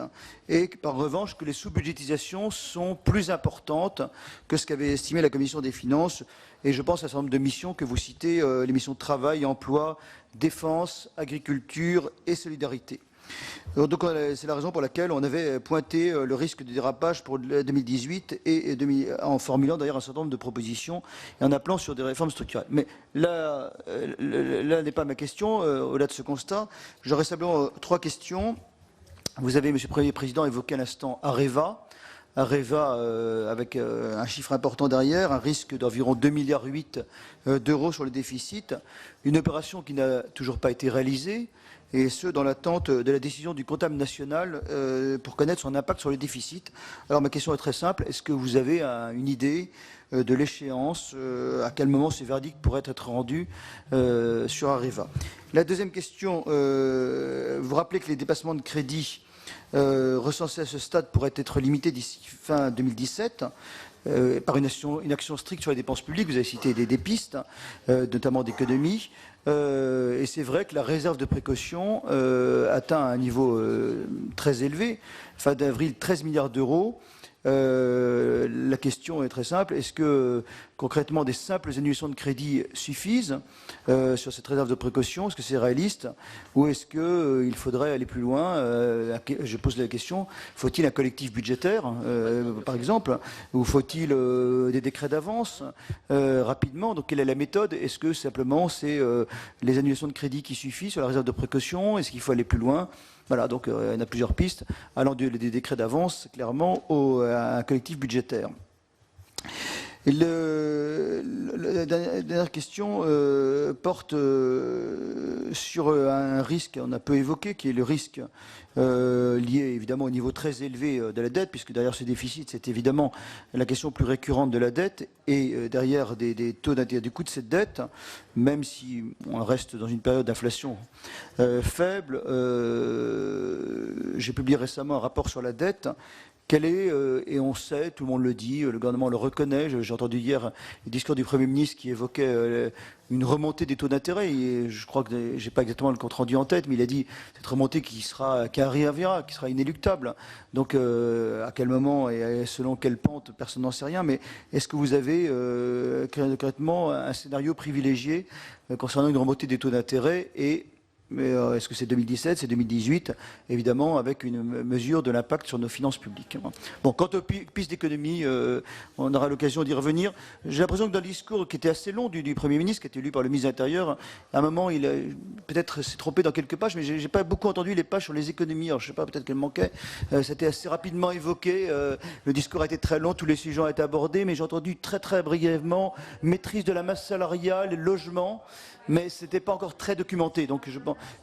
et en revanche que les sous-budgétisations sont plus importantes que ce qu'avait estimé la Commission des finances. Et je pense à un certain nombre de missions que vous citez, les missions de travail, emploi, défense, agriculture et solidarité. Donc c'est la raison pour laquelle on avait pointé le risque de dérapage pour 2018 et en formulant d'ailleurs un certain nombre de propositions et en appelant sur des réformes structurelles. Mais là n'est pas ma question. Au-delà de ce constat, j'aurais simplement 3 questions. Vous avez, Monsieur le Premier Président, évoqué à l'instant Areva. Areva avec un chiffre important derrière, un risque d'environ 2,8 milliards d'euros sur le déficit, une opération qui n'a toujours pas été réalisée, et ce, dans l'attente de la décision du comptable national pour connaître son impact sur le déficit. Alors ma question est très simple, est-ce que vous avez une idée de l'échéance, à quel moment ce verdict pourrait être rendu sur Areva? La deuxième question, vous rappelez que les dépassements de crédit recensés à ce stade pourraient être limités d'ici fin 2017 par une action stricte sur les dépenses publiques. Vous avez cité des pistes, notamment d'économie. Et c'est vrai que la réserve de précaution atteint un niveau très élevé. Fin d'avril, 13 milliards d'euros. La question est très simple. Est-ce que concrètement des simples annulations de crédit suffisent sur cette réserve de précaution? Est-ce que c'est réaliste? Ou est-ce qu'il faudrait aller plus loin? Je pose la question, faut-il un collectif budgétaire, par exemple? Ou faut-il des décrets d'avance rapidement? Donc quelle est la méthode? Est-ce que simplement c'est les annulations de crédit qui suffisent sur la réserve de précaution? Est-ce qu'il faut aller plus loin? Voilà, donc il y en a plusieurs pistes, allant des décrets d'avance, clairement, à un collectif budgétaire. Et la dernière question porte sur un risque, on a peu évoqué, qui est le risque lié évidemment au niveau très élevé de la dette, puisque derrière ce déficit, c'est évidemment la question plus récurrente de la dette, et derrière des taux d'intérêt du coût de cette dette, même si on reste dans une période d'inflation faible. J'ai publié récemment un rapport sur la dette. Quelle est, et on sait, tout le monde le dit, le gouvernement le reconnaît. J'ai entendu hier le discours du Premier ministre qui évoquait une remontée des taux d'intérêt. Je crois que j'ai pas exactement le compte rendu en tête, mais il a dit cette remontée qui arrivera, qui sera inéluctable. Donc à quel moment et selon quelle pente, personne n'en sait rien. Mais est-ce que vous avez concrètement un scénario privilégié concernant une remontée des taux d'intérêt mais est-ce que c'est 2017, c'est 2018, évidemment, avec une mesure de l'impact sur nos finances publiques. Bon, quant aux pistes d'économie, on aura l'occasion d'y revenir. J'ai l'impression que dans le discours qui était assez long du Premier ministre, qui était lu par le ministre de l'Intérieur, à un moment, il a peut-être s'est trompé dans quelques pages, mais j'ai pas beaucoup entendu les pages sur les économies. Alors, je sais pas, peut-être qu'elles manquaient. C'était assez rapidement évoqué. Le discours a été très long, tous les sujets ont été abordés, mais j'ai entendu très très brièvement maîtrise de la masse salariale, logement. Mais ce n'était pas encore très documenté. Donc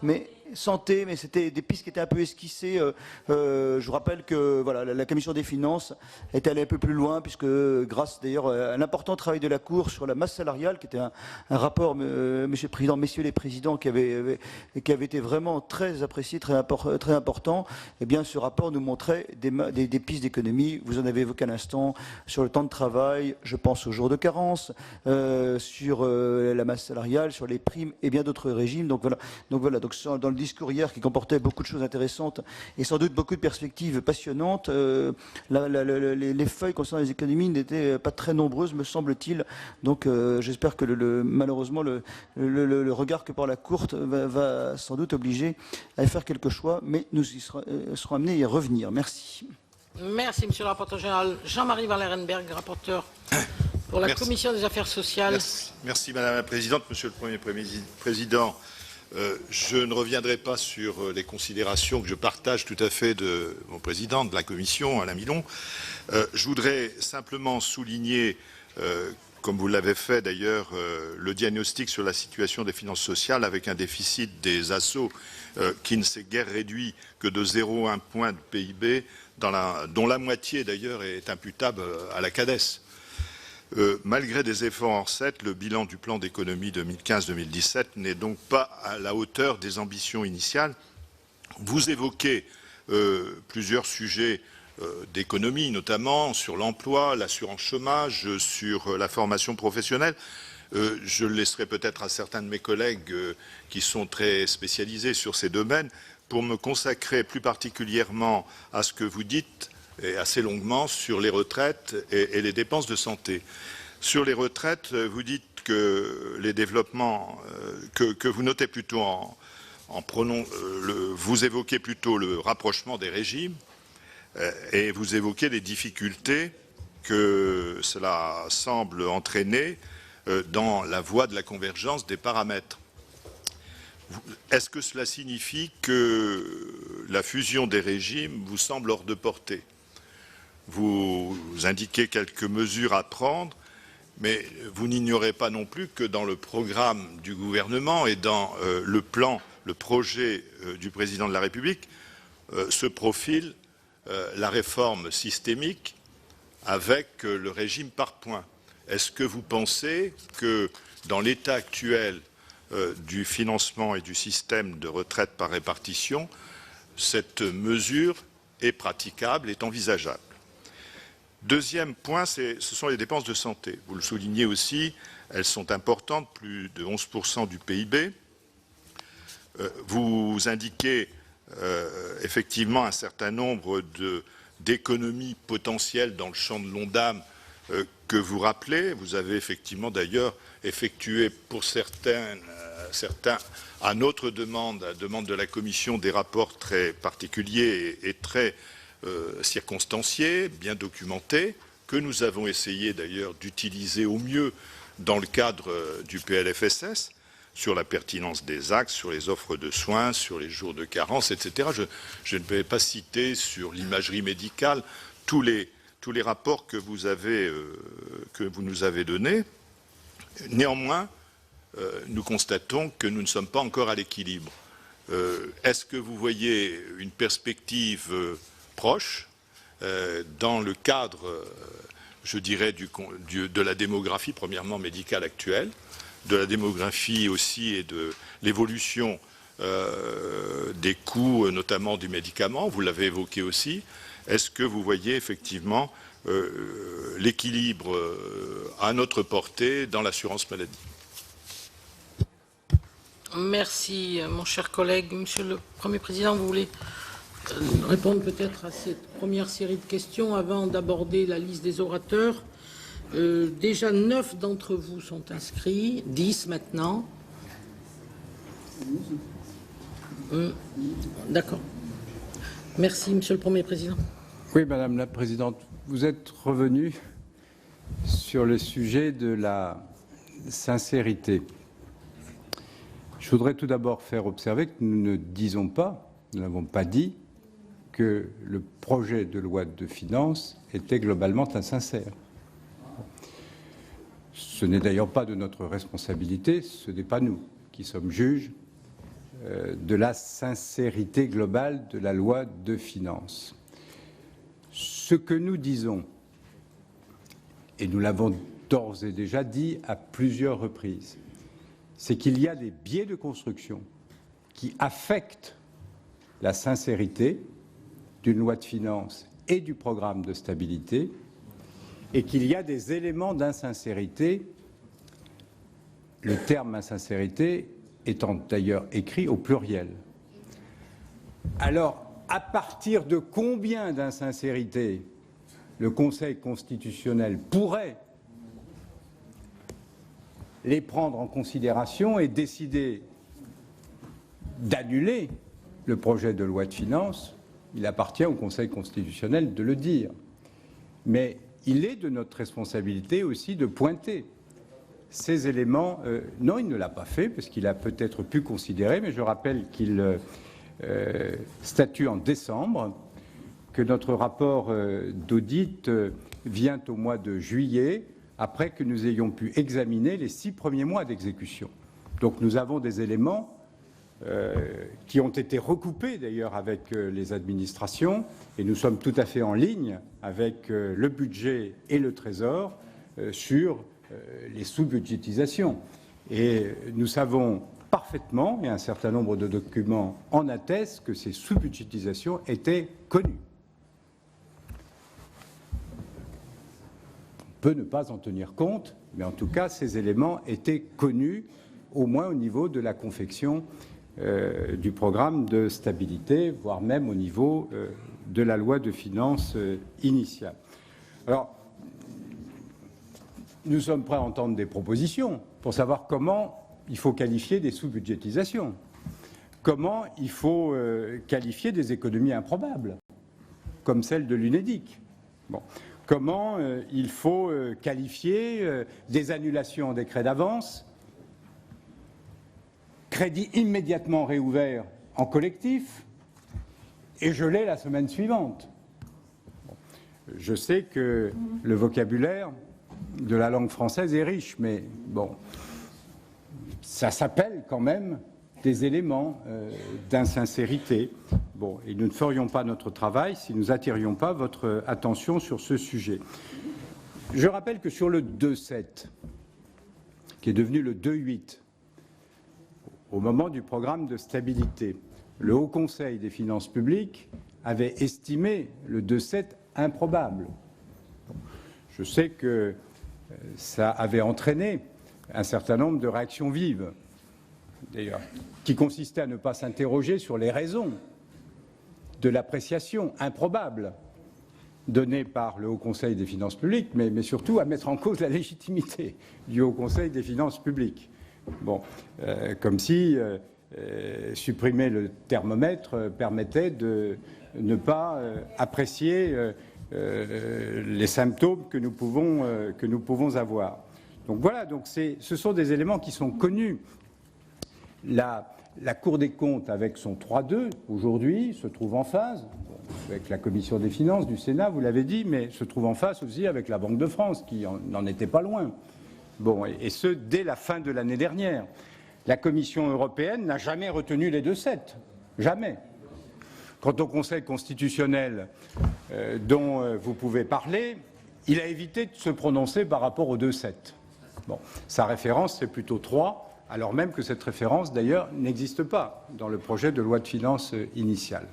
mais santé, mais c'était des pistes qui étaient un peu esquissées. Je vous rappelle que voilà, la Commission des finances est allée un peu plus loin, puisque grâce d'ailleurs à l'important travail de la Cour sur la masse salariale, qui était un rapport, Monsieur le Président, Messieurs les Présidents, qui avait été vraiment très apprécié, très important, eh bien ce rapport nous montrait des pistes d'économie. Vous en avez évoqué à l'instant, sur le temps de travail, je pense aux jours de carence, sur la masse salariale, sur les primes et bien d'autres régimes. Donc dans le discours hier, qui comportait beaucoup de choses intéressantes et sans doute beaucoup de perspectives passionnantes, les feuilles concernant les économies n'étaient pas très nombreuses, me semble-t-il. Donc j'espère que malheureusement le regard que par la Cour va sans doute obliger à y faire quelques choix, mais nous serons amenés à y revenir. Merci. Merci, monsieur le rapporteur général. Jean-Marie Van Lerenberg, rapporteur pour la Commission des affaires sociales. Merci, Madame la Présidente. Monsieur le Premier Président, je ne reviendrai pas sur les considérations que je partage tout à fait de mon président de la Commission, Alain Milon. Je voudrais simplement souligner, comme vous l'avez fait d'ailleurs, le diagnostic sur la situation des finances sociales avec un déficit des ASSO qui ne s'est guère réduit que de 0,1 point de PIB, dont la moitié d'ailleurs est imputable à la CADES. Malgré des efforts en recettes, le bilan du plan d'économie 2015-2017 n'est donc pas à la hauteur des ambitions initiales. Vous évoquez plusieurs sujets d'économie, notamment sur l'emploi, l'assurance chômage, sur la formation professionnelle. Je laisserai peut-être à certains de mes collègues qui sont très spécialisés sur ces domaines pour me consacrer plus particulièrement à ce que vous dites et assez longuement sur les retraites et les dépenses de santé. Sur les retraites, vous dites que les développements que vous notez plutôt vous évoquez plutôt le rapprochement des régimes et vous évoquez les difficultés que cela semble entraîner dans la voie de la convergence des paramètres. Est-ce que cela signifie que la fusion des régimes vous semble hors de portée ? Vous indiquez quelques mesures à prendre, mais vous n'ignorez pas non plus que dans le programme du gouvernement et dans le projet du président de la République se profile la réforme systémique avec le régime par points. Est-ce que vous pensez que dans l'état actuel du financement et du système de retraite par répartition, cette mesure est praticable, est envisageable? Deuxième point, ce sont les dépenses de santé. Vous le soulignez aussi, elles sont importantes, plus de 11% du PIB. Vous indiquez effectivement un certain nombre d'économies potentielles dans le champ de l'Ondam que vous rappelez. Vous avez effectivement d'ailleurs effectué pour certains, à notre demande, à la demande de la Commission, des rapports très particuliers et très circonstanciés, bien documentés, que nous avons essayé d'ailleurs d'utiliser au mieux dans le cadre du PLFSS, sur la pertinence des axes, sur les offres de soins, sur les jours de carence, etc. Je ne vais pas citer sur l'imagerie médicale tous les rapports que vous nous avez donnés. Néanmoins, nous constatons que nous ne sommes pas encore à l'équilibre. Est-ce que vous voyez une perspective proche dans le cadre, je dirais, de la démographie, premièrement médicale actuelle, de la démographie aussi et de l'évolution des coûts, notamment du médicament, vous l'avez évoqué aussi. Est-ce que vous voyez effectivement l'équilibre à notre portée dans l'assurance maladie? Merci, mon cher collègue. Monsieur le Premier Président, vous voulez répondre peut-être à cette première série de questions avant d'aborder la liste des orateurs? Déjà 9 d'entre vous sont inscrits, 10 maintenant. D'accord. Merci, Monsieur le Premier Président. Oui, Madame la Présidente, vous êtes revenue sur le sujet de la sincérité. Je voudrais tout d'abord faire observer que nous ne disons pas, nous n'avons pas dit que le projet de loi de finances était globalement insincère. Ce n'est d'ailleurs pas de notre responsabilité, ce n'est pas nous qui sommes juges de la sincérité globale de la loi de finances. Ce que nous disons, et nous l'avons d'ores et déjà dit à plusieurs reprises, c'est qu'il y a des biais de construction qui affectent la sincérité d'une loi de finances et du programme de stabilité, et qu'il y a des éléments d'insincérité, le terme insincérité étant d'ailleurs écrit au pluriel. Alors, à partir de combien d'insincérité le Conseil constitutionnel pourrait les prendre en considération et décider d'annuler le projet de loi de finances, il appartient au Conseil constitutionnel de le dire. Mais il est de notre responsabilité aussi de pointer ces éléments. Non, il ne l'a pas fait, parce qu'il a peut-être pu considérer, mais je rappelle qu'il statue en décembre, que notre rapport d'audit vient au mois de juillet, après que nous ayons pu examiner les 6 premiers mois d'exécution. Donc nous avons des éléments qui ont été recoupés d'ailleurs avec les administrations, et nous sommes tout à fait en ligne avec le budget et le Trésor sur les sous-budgétisations. Et nous savons parfaitement, et un certain nombre de documents en attestent, que ces sous-budgétisations étaient connues. On peut ne pas en tenir compte, mais en tout cas, ces éléments étaient connus, au moins au niveau de la confection du programme de stabilité, voire même au niveau de la loi de finances initiale. Alors, nous sommes prêts à entendre des propositions pour savoir comment il faut qualifier des sous-budgétisations, comment il faut qualifier des économies improbables, comme celle de l'UNEDIC. Bon. Comment il faut qualifier des annulations en décret d'avance, crédit immédiatement réouvert en collectif et gelé la semaine suivante. Bon. Je sais que le vocabulaire de la langue française est riche, mais bon, ça s'appelle quand même des éléments d'insincérité. Bon, et nous ne ferions pas notre travail si nous n'attirions pas votre attention sur ce sujet. Je rappelle que sur le 2,7, qui est devenu le 2,8, au moment du programme de stabilité, le Haut Conseil des finances publiques avait estimé le 2,7 improbable. Je sais que ça avait entraîné un certain nombre de réactions vives, d'ailleurs, qui consistaient à ne pas s'interroger sur les raisons de l'appréciation improbable donnée par le Haut Conseil des finances publiques, mais surtout à mettre en cause la légitimité du Haut Conseil des finances publiques. Bon, comme si supprimer le thermomètre permettait de ne pas apprécier les symptômes que nous pouvons avoir. Donc voilà, ce sont des éléments qui sont connus. La Cour des comptes, avec son 3-2, aujourd'hui, se trouve en phase, avec la Commission des finances du Sénat, vous l'avez dit, mais se trouve en phase aussi avec la Banque de France, qui n'en était pas loin. Bon, et ce, dès la fin de l'année dernière. La Commission européenne n'a jamais retenu les 2,7. Jamais. Quant au Conseil constitutionnel dont vous pouvez parler, il a évité de se prononcer par rapport aux 2,7. Bon, sa référence, c'est plutôt 3. Alors même que cette référence, d'ailleurs, n'existe pas dans le projet de loi de finances initial.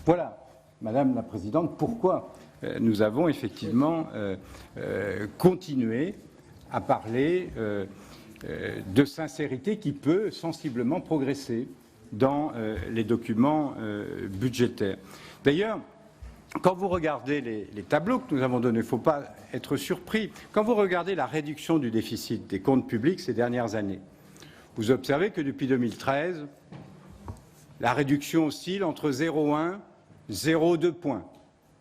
Voilà, Madame la Présidente, pourquoi nous avons effectivement continué à parler de sincérité qui peut sensiblement progresser dans les documents budgétaires. D'ailleurs, quand vous regardez les tableaux que nous avons donnés, il ne faut pas être surpris. Quand vous regardez la réduction du déficit des comptes publics ces dernières années, vous observez que depuis 2013, la réduction oscille entre 0,1 et 0,2 points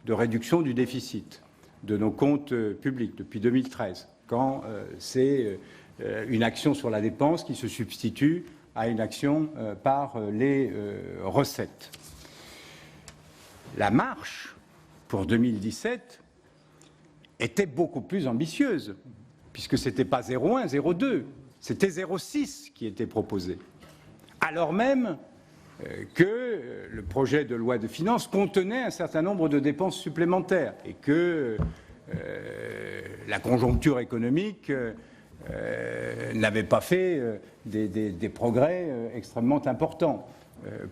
de réduction du déficit de nos comptes publics depuis 2013, quand c'est une action sur la dépense qui se substitue à une action par les recettes. La marche pour 2017 était beaucoup plus ambitieuse, puisque ce n'était pas 0,1, 0,2. C'était 0,6 qui était proposé, alors même que le projet de loi de finances contenait un certain nombre de dépenses supplémentaires et que la conjoncture économique n'avait pas fait des progrès extrêmement importants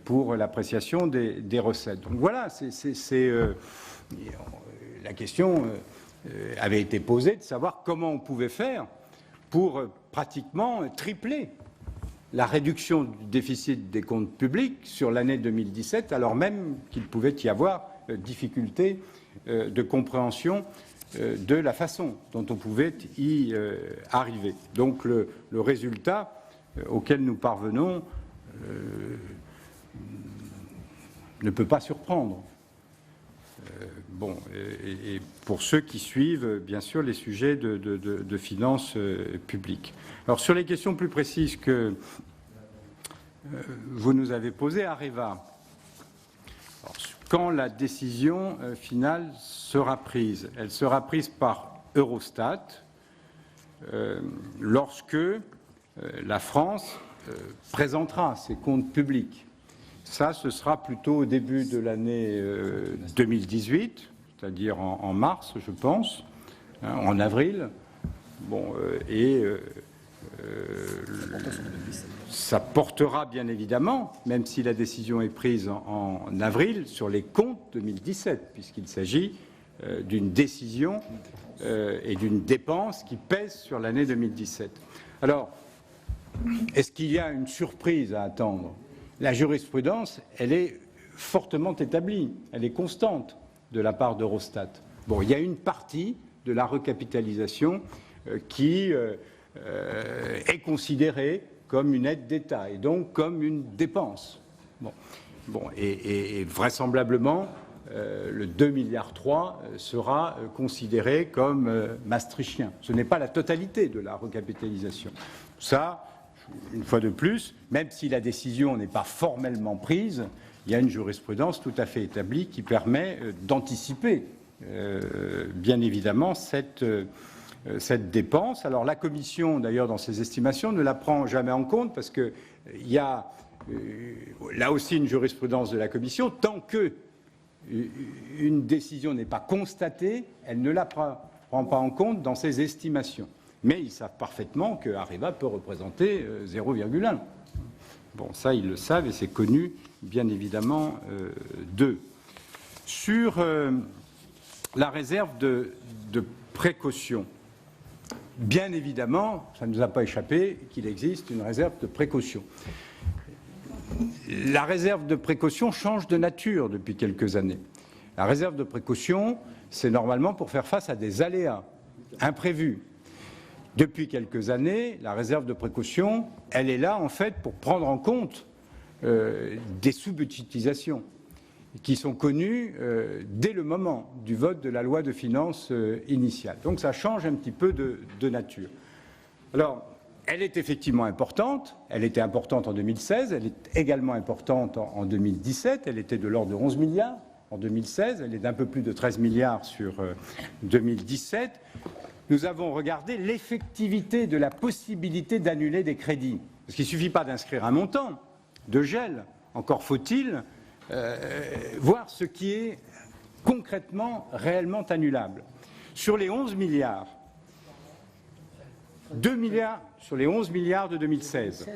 pour l'appréciation des recettes. Donc voilà, la question avait été posée de savoir comment on pouvait faire pour pratiquement tripler la réduction du déficit des comptes publics sur l'année 2017, alors même qu'il pouvait y avoir difficulté de compréhension de la façon dont on pouvait y arriver. Donc le résultat auquel nous parvenons ne peut pas surprendre. Bon, et pour ceux qui suivent, bien sûr, les sujets de finances publiques. Alors, sur les questions plus précises que vous nous avez posées, Areva, quand la décision finale sera prise? Elle sera prise par Eurostat lorsque la France présentera ses comptes publics. Ça, ce sera plutôt au début de l'année 2018, c'est-à-dire en mars, je pense, hein, en avril. Bon, ça portera bien évidemment, même si la décision est prise en avril, sur les comptes 2017, puisqu'il s'agit d'une décision et d'une dépense qui pèse sur l'année 2017. Alors, est-ce qu'il y a une surprise à attendre? La jurisprudence, elle est fortement établie, elle est constante de la part d'Eurostat. Bon, il y a une partie de la recapitalisation qui est considérée comme une aide d'État et donc comme une dépense. Bon, et vraisemblablement, le 2,3 milliards sera considéré comme maastrichtien. Ce n'est pas la totalité de la recapitalisation. Ça, une fois de plus, même si la décision n'est pas formellement prise, il y a une jurisprudence tout à fait établie qui permet d'anticiper, bien évidemment, cette dépense. Alors la Commission, d'ailleurs, dans ses estimations, ne la prend jamais en compte parce qu'il y a là aussi une jurisprudence de la Commission. Tant qu'une décision n'est pas constatée, elle ne la prend pas en compte dans ses estimations. Mais ils savent parfaitement que Areva peut représenter 0,1. Bon, ça, ils le savent et c'est connu, bien évidemment, d'eux. Sur la réserve de précaution, bien évidemment, ça ne nous a pas échappé qu'il existe une réserve de précaution. La réserve de précaution change de nature depuis quelques années. La réserve de précaution, c'est normalement pour faire face à des aléas imprévus. Depuis quelques années, la réserve de précaution, elle est là en fait pour prendre en compte des sous-budgétisations qui sont connues dès le moment du vote de la loi de finances initiale. Donc ça change un petit peu de nature. Alors, elle est effectivement importante, elle était importante en 2016, elle est également importante en 2017, elle était de l'ordre de 11 milliards en 2016, elle est d'un peu plus de 13 milliards sur 2017. Nous avons regardé l'effectivité de la possibilité d'annuler des crédits. Parce qu'il ne suffit pas d'inscrire un montant de gel, encore faut-il voir ce qui est concrètement, réellement annulable. Sur les 11 milliards, 2 milliards sur les 11 milliards de 2016.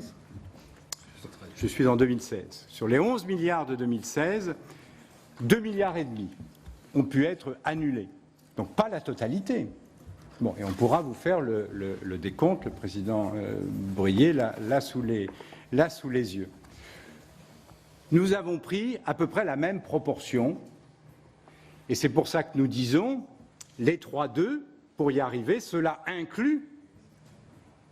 Je suis en 2016. Sur les 11 milliards de 2016, 2,5 milliards ont pu être annulés. Donc pas la totalité. Bon, et on pourra vous faire le décompte, le président Bruillet là sous les yeux. Nous avons pris à peu près la même proportion, et c'est pour ça que nous disons les 3-2, pour y arriver, cela inclut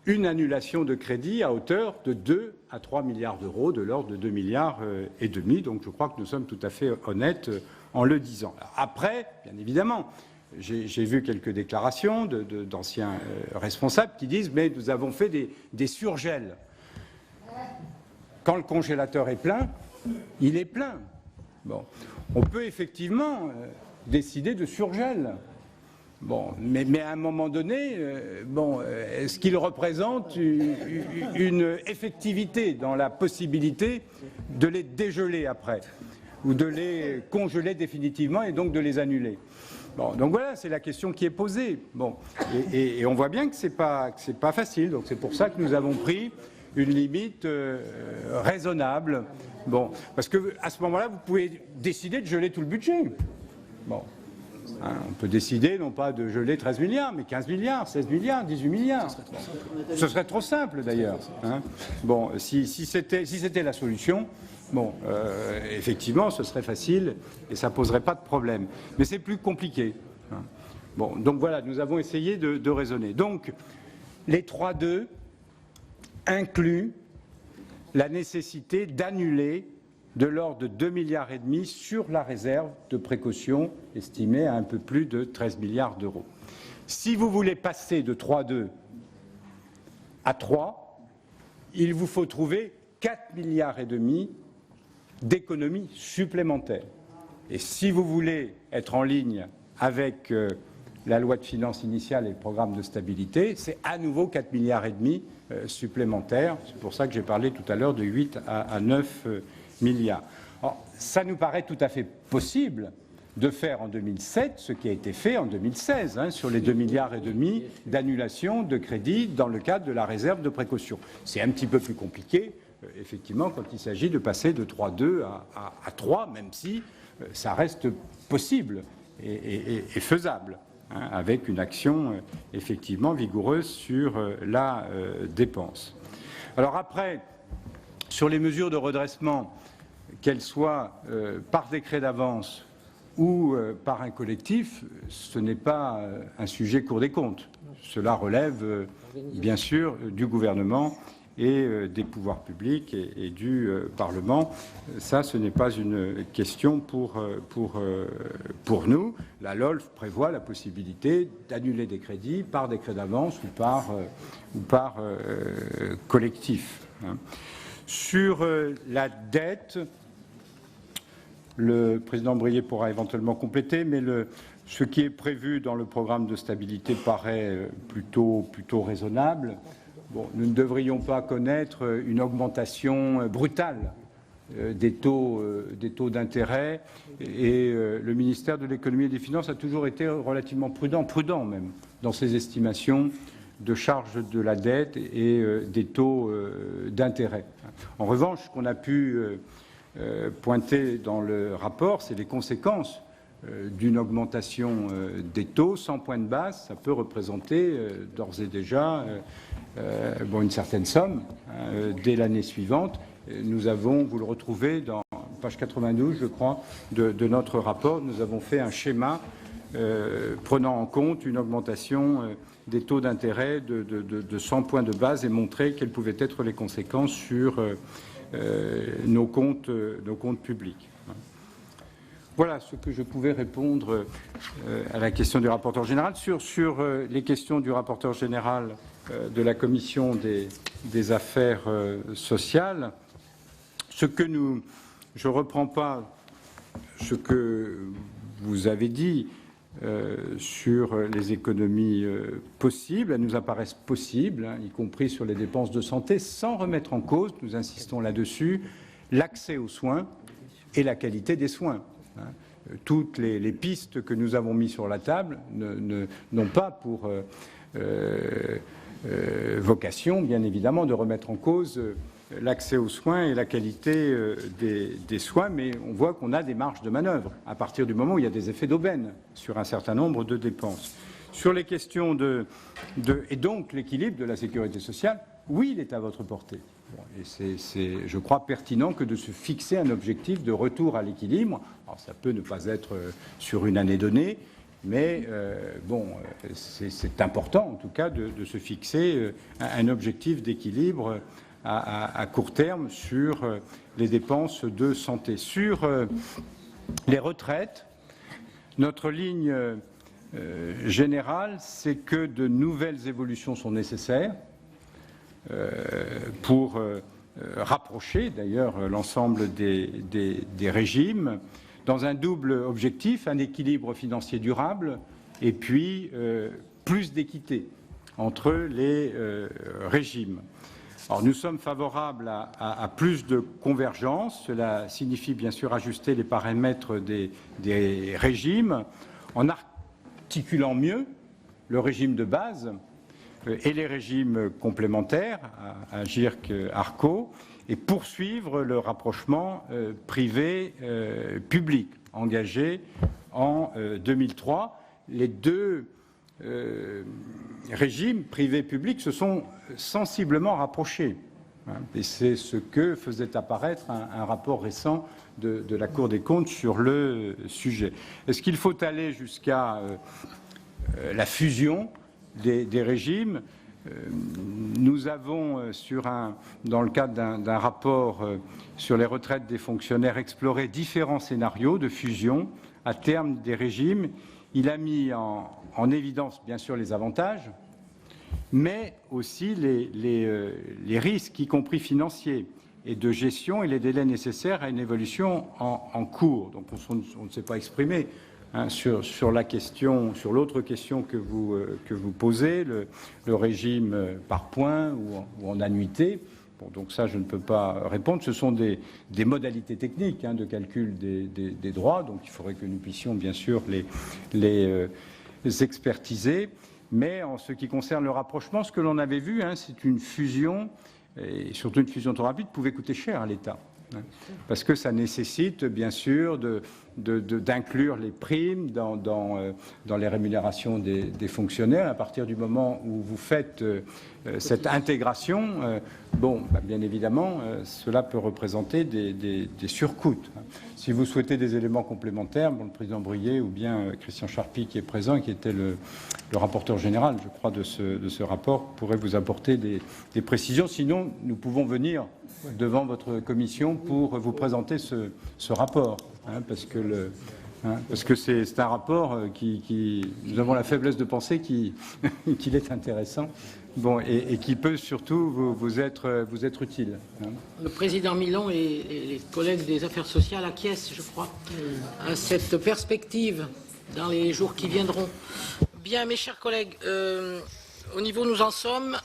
une annulation de crédit à hauteur de 2 à 3 milliards d'euros, de l'ordre de 2,5 milliards. Donc je crois que nous sommes tout à fait honnêtes en le disant. Après, bien évidemment, j'ai vu quelques déclarations d'anciens responsables qui disent « mais nous avons fait des surgels ». Quand le congélateur est plein, il est plein. Bon, on peut effectivement décider de surgel. Bon, mais à un moment donné, est-ce qu'il représente une effectivité dans la possibilité de les dégeler après, ou de les congeler définitivement et donc de les annuler? Bon, donc voilà, c'est la question qui est posée. Bon, et on voit bien que c'est pas facile. Donc c'est pour ça que nous avons pris une limite raisonnable. Bon, parce que à ce moment-là, vous pouvez décider de geler tout le budget. Bon. On peut décider non pas de geler 13 milliards, mais 15 milliards, 16 milliards, 18 milliards. Ce serait trop simple d'ailleurs. Bon, si c'était la solution, effectivement, ce serait facile et ça ne poserait pas de problème. Mais c'est plus compliqué. Bon, donc voilà, nous avons essayé de raisonner. Donc, les 3-2 incluent la nécessité d'annuler de l'ordre de 2,5 milliards sur la réserve de précaution estimée à un peu plus de 13 milliards d'euros. Si vous voulez passer de 3,2 à 3, il vous faut trouver 4,5 milliards d'économies supplémentaires. Et si vous voulez être en ligne avec la loi de finances initiale et le programme de stabilité, c'est à nouveau 4,5 milliards supplémentaires. C'est pour ça que j'ai parlé tout à l'heure de 8 à 9 milliards. Alors, ça nous paraît tout à fait possible de faire en 2007 ce qui a été fait en 2016 sur les 2,5 milliards d'annulation de crédit dans le cadre de la réserve de précaution. C'est un petit peu plus compliqué, effectivement, quand il s'agit de passer de 3,2 à 3, même si ça reste possible et faisable, avec une action effectivement vigoureuse sur la dépense. Alors après, sur les mesures de redressement, qu'elles soient par décret d'avance ou par un collectif, ce n'est pas un sujet Cour des comptes. Cela relève bien sûr du gouvernement et des pouvoirs publics et du Parlement. Ça, ce n'est pas une question pour nous. La LOLF prévoit la possibilité d'annuler des crédits par décret d'avance ou par collectif. Sur la dette, le président Bruillet pourra éventuellement compléter, mais ce qui est prévu dans le programme de stabilité paraît plutôt raisonnable. Bon, nous ne devrions pas connaître une augmentation brutale des taux d'intérêt, et le ministère de l'économie et des finances a toujours été relativement prudent même, dans ses estimations de charge de la dette et des taux d'intérêt. En revanche, ce qu'on a pu pointer dans le rapport, c'est les conséquences d'une augmentation des taux. 100 points de base, ça peut représenter d'ores et déjà une certaine somme dès l'année suivante. Nous avons, vous le retrouvez dans page 92, je crois, de notre rapport, nous avons fait un schéma prenant en compte une augmentation des taux d'intérêt de 100 points de base et montrer quelles pouvaient être les conséquences sur nos comptes publics. Voilà ce que je pouvais répondre à la question du rapporteur général. Sur les questions du rapporteur général de la Commission des affaires sociales, je ne reprends pas ce que vous avez dit sur les économies possibles. Elles nous apparaissent possibles, y compris sur les dépenses de santé, sans remettre en cause, nous insistons là-dessus, l'accès aux soins et la qualité des soins. Toutes les pistes que nous avons mises sur la table n'ont pas pour vocation, bien évidemment, de remettre en cause l'accès aux soins et la qualité des soins, mais on voit qu'on a des marges de manœuvre à partir du moment où il y a des effets d'aubaine sur un certain nombre de dépenses. Sur les questions et donc l'équilibre de la sécurité sociale, oui, il est à votre portée. Et c'est, je crois, pertinent que de se fixer un objectif de retour à l'équilibre. Alors, ça peut ne pas être sur une année donnée, mais c'est important, en tout cas, de se fixer un objectif d'équilibre à court terme sur les dépenses de santé. Sur les retraites, notre ligne générale, c'est que de nouvelles évolutions sont nécessaires pour rapprocher d'ailleurs l'ensemble des régimes dans un double objectif, un équilibre financier durable et puis plus d'équité entre les régimes. Alors, nous sommes favorables à plus de convergence. Cela signifie bien sûr ajuster les paramètres des régimes en articulant mieux le régime de base et les régimes complémentaires à GIRC-ARCO et poursuivre le rapprochement privé-public engagé en 2003. Les deux régimes privé-public se sont sensiblement rapprochés. Et c'est ce que faisait apparaître un rapport récent de la Cour des comptes sur le sujet. Est-ce qu'il faut aller jusqu'à la fusion des régimes? Nous avons, dans le cadre d'un rapport sur les retraites des fonctionnaires, exploré différents scénarios de fusion à terme des régimes. Il a mis en évidence, bien sûr, les avantages, mais aussi les risques, y compris financiers, et de gestion et les délais nécessaires à une évolution en cours. Donc on ne s'est pas exprimé sur la question, sur l'autre question que vous posez, le régime par points ou en annuité. Bon, donc ça, je ne peux pas répondre. Ce sont des modalités techniques de calcul des droits, donc il faudrait que nous puissions bien sûr les expertiser. Mais en ce qui concerne le rapprochement, ce que l'on avait vu, c'est une fusion, et surtout une fusion trop rapide, pouvait coûter cher à l'État. Parce que ça nécessite, bien sûr, d'inclure les primes dans les rémunérations des fonctionnaires. À partir du moment où vous faites cette intégration, bien évidemment, cela peut représenter des surcoûts. Si vous souhaitez des éléments complémentaires, le président Bruyé ou bien Christian Charpy qui est présent, qui était le rapporteur général, je crois, de ce rapport, pourrait vous apporter des précisions. Sinon, nous pouvons venir devant votre commission pour vous présenter ce rapport, parce que c'est un rapport qui nous avons la faiblesse de penser qu'il est intéressant, et qui peut surtout vous être utile. Le président Milon et les collègues des affaires sociales acquiescent, je crois, à cette perspective dans les jours qui viendront. Bien, mes chers collègues, au niveau où nous en sommes,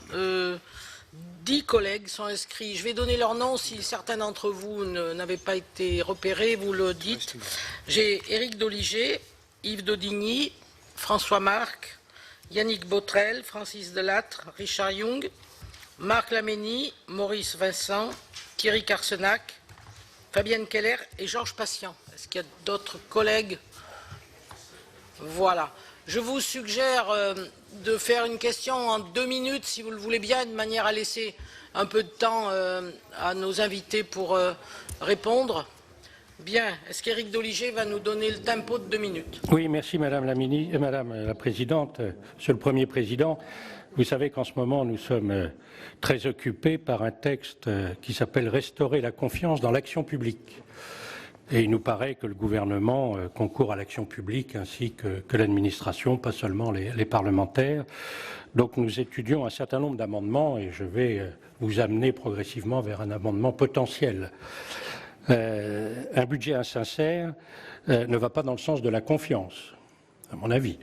10 collègues sont inscrits. Je vais donner leurs noms. Si certains d'entre vous n'avaient pas été repérés, vous le dites. J'ai Éric Doligé, Yves Daudigny, François Marc, Yannick Botrel, Francis Delattre, Richard Young, Marc Laménie, Maurice Vincent, Thierry Carsenac, Fabienne Keller et Georges Patient. Est-ce qu'il y a d'autres collègues? Voilà. Je vous suggère de faire une question en 2 minutes, si vous le voulez bien, de manière à laisser un peu de temps à nos invités pour répondre. Bien. Est-ce qu'Éric Doligé va nous donner le tempo de 2 minutes? Oui, merci Madame la Présidente. Monsieur le Premier Président, vous savez qu'en ce moment, nous sommes très occupés par un texte qui s'appelle « Restaurer la confiance dans l'action publique ». Et il nous paraît que le gouvernement concourt à l'action publique ainsi que l'administration, pas seulement les parlementaires. Donc nous étudions un certain nombre d'amendements et je vais vous amener progressivement vers un amendement potentiel. Un budget insincère ne va pas dans le sens de la confiance, à mon avis.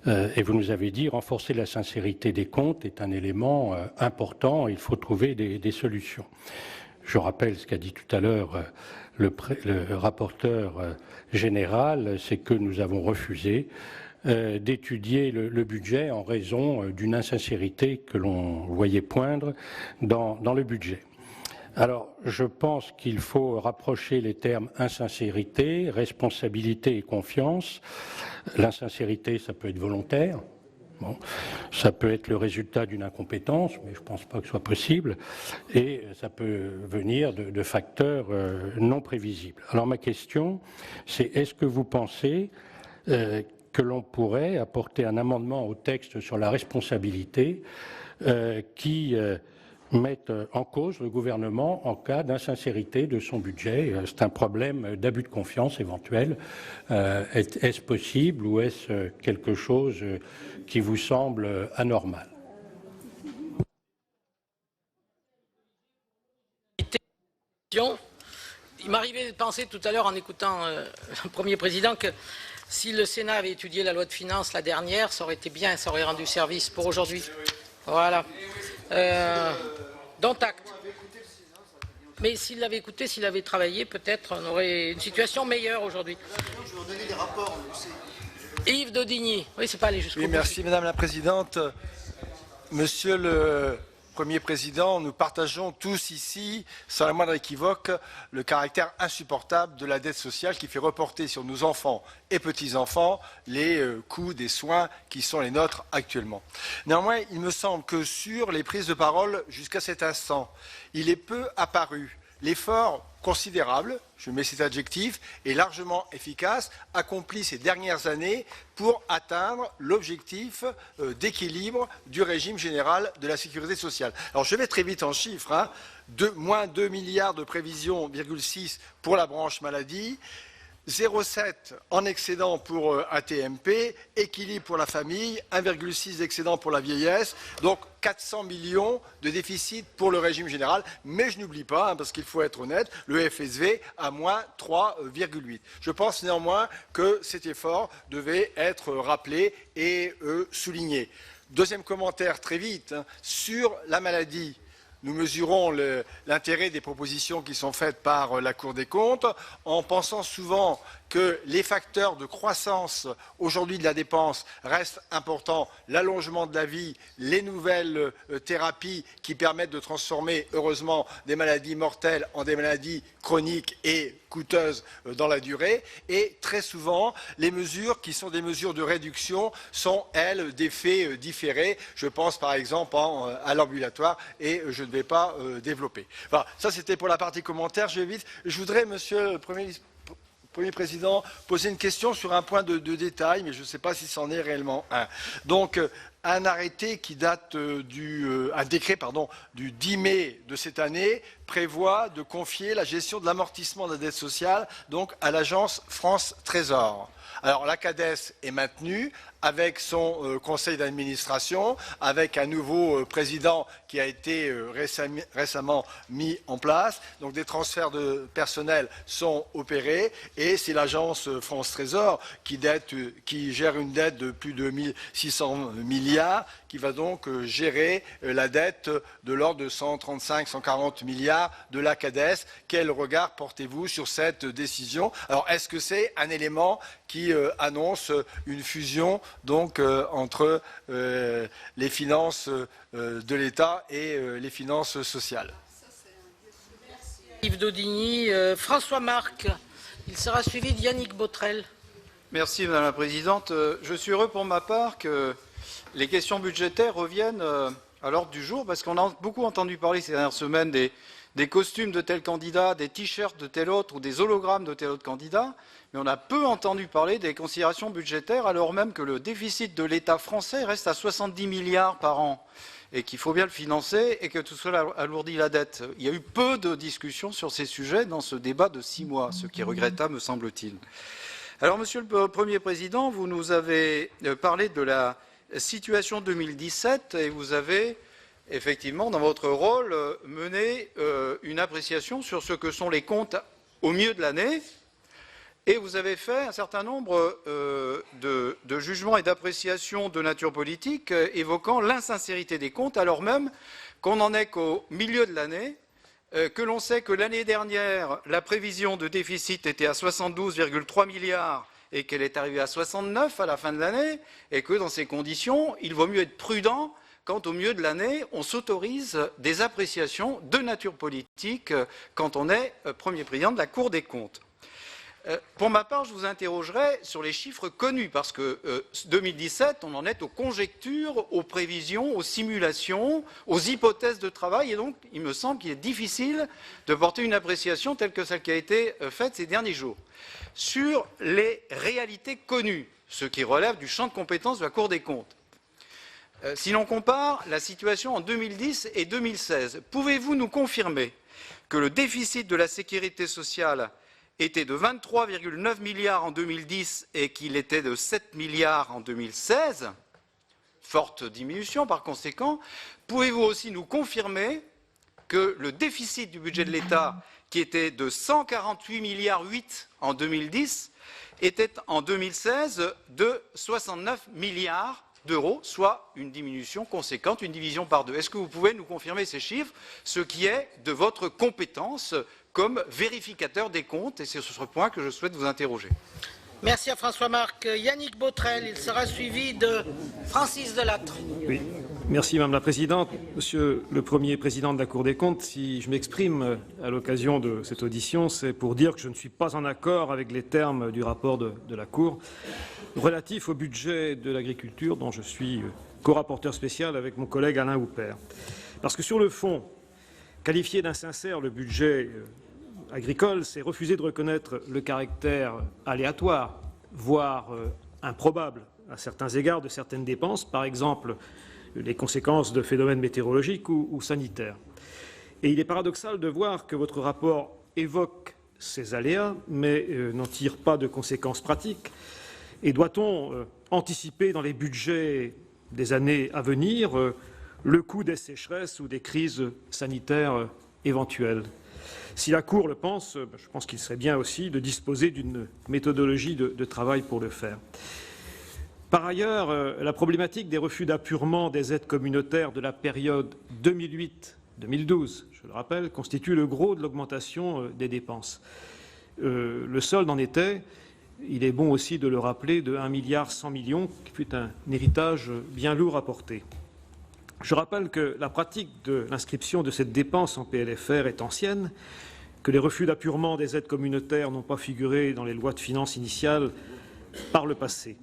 Et vous nous avez dit, renforcer la sincérité des comptes est un élément important, il faut trouver des solutions. Je rappelle ce qu'a dit tout à l'heure le rapporteur général, c'est que nous avons refusé d'étudier le budget en raison d'une insincérité que l'on voyait poindre dans le budget. Alors, je pense qu'il faut rapprocher les termes insincérité, responsabilité et confiance. L'insincérité, ça peut être volontaire. Bon, ça peut être le résultat d'une incompétence, mais je ne pense pas que ce soit possible, et ça peut venir de facteurs non prévisibles. Alors ma question, c'est est-ce que vous pensez que l'on pourrait apporter un amendement au texte sur la responsabilité qui mette en cause le gouvernement en cas d'insincérité de son budget? C'est un problème d'abus de confiance éventuel. Est-ce possible ou est-ce quelque chose qui vous semble anormal? Il m'arrivait de penser tout à l'heure en écoutant le Premier Président que si le Sénat avait étudié la loi de finances la dernière, ça aurait été bien, ça aurait rendu service pour aujourd'hui. Voilà. Dont acte. Mais s'il l'avait écouté, s'il avait travaillé, peut-être on aurait une situation meilleure aujourd'hui. Je vais vous donner des rapports. Yves Daudigny. Oui, c'est pas allé jusqu'au bout. Oui, merci Madame la Présidente. Monsieur le Premier Président, nous partageons tous ici, sans la moindre équivoque, le caractère insupportable de la dette sociale qui fait reporter sur nos enfants et petits-enfants les coûts des soins qui sont les nôtres actuellement. Néanmoins, il me semble que sur les prises de parole jusqu'à cet instant, il est peu apparu l'effort considérable, je mets cet adjectif, et largement efficace, accompli ces dernières années pour atteindre l'objectif d'équilibre du régime général de la sécurité sociale. Alors je vais très vite en chiffres, moins 2 milliards de prévisions, 0,6 pour la branche maladie, 0,7 en excédent pour AT-MP, équilibre pour la famille, 1,6 d'excédent pour la vieillesse, donc 400 millions de déficit pour le régime général, mais je n'oublie pas, parce qu'il faut être honnête, le FSV à moins 3,8. Je pense néanmoins que cet effort devait être rappelé et souligné. Deuxième commentaire très vite, sur la maladie. Nous mesurons l'intérêt des propositions qui sont faites par la Cour des comptes en pensant souvent que les facteurs de croissance aujourd'hui de la dépense restent importants, l'allongement de la vie, les nouvelles thérapies qui permettent de transformer heureusement des maladies mortelles en des maladies chroniques et coûteuses dans la durée, et très souvent les mesures qui sont des mesures de réduction sont elles d'effets différés. Je pense par exemple à l'ambulatoire et je ne vais pas développer. Voilà, ça c'était pour la partie commentaire, je vais vite. Je voudrais, Monsieur le Premier Président, poser une question sur un point de détail, mais je ne sais pas si c'en est réellement un. Donc, un arrêté qui date un décret du 10 mai de cette année prévoit de confier la gestion de l'amortissement de la dette sociale donc à l'agence France Trésor. Alors la CADES est maintenue avec son conseil d'administration, avec un nouveau président qui a été récemment mis en place. Donc des transferts de personnel sont opérés et c'est l'agence France Trésor qui gère une dette de plus de 1600 milliards qui va donc gérer la dette de l'ordre de 135-140 milliards de la CADES. Quel regard portez-vous sur cette décision? Alors est-ce que c'est un élément qui annonce une fusion donc entre les finances de l'État et les finances sociales? Yves Daudigny, François Marc, il sera suivi de Yannick Botrel. Merci Madame la Présidente. Je suis heureux pour ma part que les questions budgétaires reviennent à l'ordre du jour parce qu'on a beaucoup entendu parler ces dernières semaines des des costumes de tel candidat, des t-shirts de tel autre ou des hologrammes de tel autre candidat, mais on a peu entendu parler des considérations budgétaires alors même que le déficit de l'État français reste à 70 milliards par an et qu'il faut bien le financer et que tout cela alourdit la dette. Il y a eu peu de discussions sur ces sujets dans ce débat de 6 mois, ce qui est regrettable, me semble-t-il. Alors, Monsieur le Premier Président, vous nous avez parlé de la situation 2017 et vous avez effectivement, dans votre rôle, mené une appréciation sur ce que sont les comptes au milieu de l'année. Et vous avez fait un certain nombre de jugements et d'appréciations de nature politique évoquant l'insincérité des comptes, alors même qu'on n'en est qu'au milieu de l'année, que l'on sait que l'année dernière, la prévision de déficit était à 72,3 milliards et qu'elle est arrivée à 69 à la fin de l'année, et que dans ces conditions, il vaut mieux être prudent quand au milieu de l'année, on s'autorise des appréciations de nature politique quand on est Premier président de la Cour des comptes. Pour ma part, je vous interrogerai sur les chiffres connus, parce que 2017, on en est aux conjectures, aux prévisions, aux simulations, aux hypothèses de travail, et donc il me semble qu'il est difficile de porter une appréciation telle que celle qui a été faite ces derniers jours. Sur les réalités connues, ce qui relève du champ de compétences de la Cour des comptes, si l'on compare la situation en 2010 et 2016, pouvez-vous nous confirmer que le déficit de la sécurité sociale était de 23,9 milliards en 2010 et qu'il était de 7 milliards en 2016, forte diminution par conséquent. Pouvez-vous aussi nous confirmer que le déficit du budget de l'État, qui était de 148 milliards 8 en 2010, était en 2016 de 69 milliards d'euros, soit une diminution conséquente, une division par 2. Est-ce que vous pouvez nous confirmer ces chiffres, ce qui est de votre compétence comme vérificateur des comptes, et c'est sur ce point que je souhaite vous interroger. Merci à François-Marc. Yannick Botrel, il sera suivi de Francis Delattre. Oui. Merci Madame la Présidente. Monsieur le Premier Président de la Cour des comptes, si je m'exprime à l'occasion de cette audition, c'est pour dire que je ne suis pas en accord avec les termes du rapport de la Cour relatif au budget de l'agriculture dont je suis co-rapporteur spécial avec mon collègue Alain Houpert. Parce que sur le fond, qualifier d'insincère le budget agricole, c'est refuser de reconnaître le caractère aléatoire, voire improbable à certains égards de certaines dépenses, par exemple les conséquences de phénomènes météorologiques ou sanitaires. Et il est paradoxal de voir que votre rapport évoque ces aléas, mais n'en tire pas de conséquences pratiques. Et doit-on anticiper dans les budgets des années à venir le coût des sécheresses ou des crises sanitaires éventuelles? Si la Cour le pense, je pense qu'il serait bien aussi de disposer d'une méthodologie de travail pour le faire. Par ailleurs, la problématique des refus d'appurement des aides communautaires de la période 2008-2012, je le rappelle, constitue le gros de l'augmentation des dépenses. Le solde en était, il est bon aussi de le rappeler, de 1,1 milliard, qui fut un héritage bien lourd à porter. Je rappelle que la pratique de l'inscription de cette dépense en PLFR est ancienne, que les refus d'appurement des aides communautaires n'ont pas figuré dans les lois de finances initiales par le passé.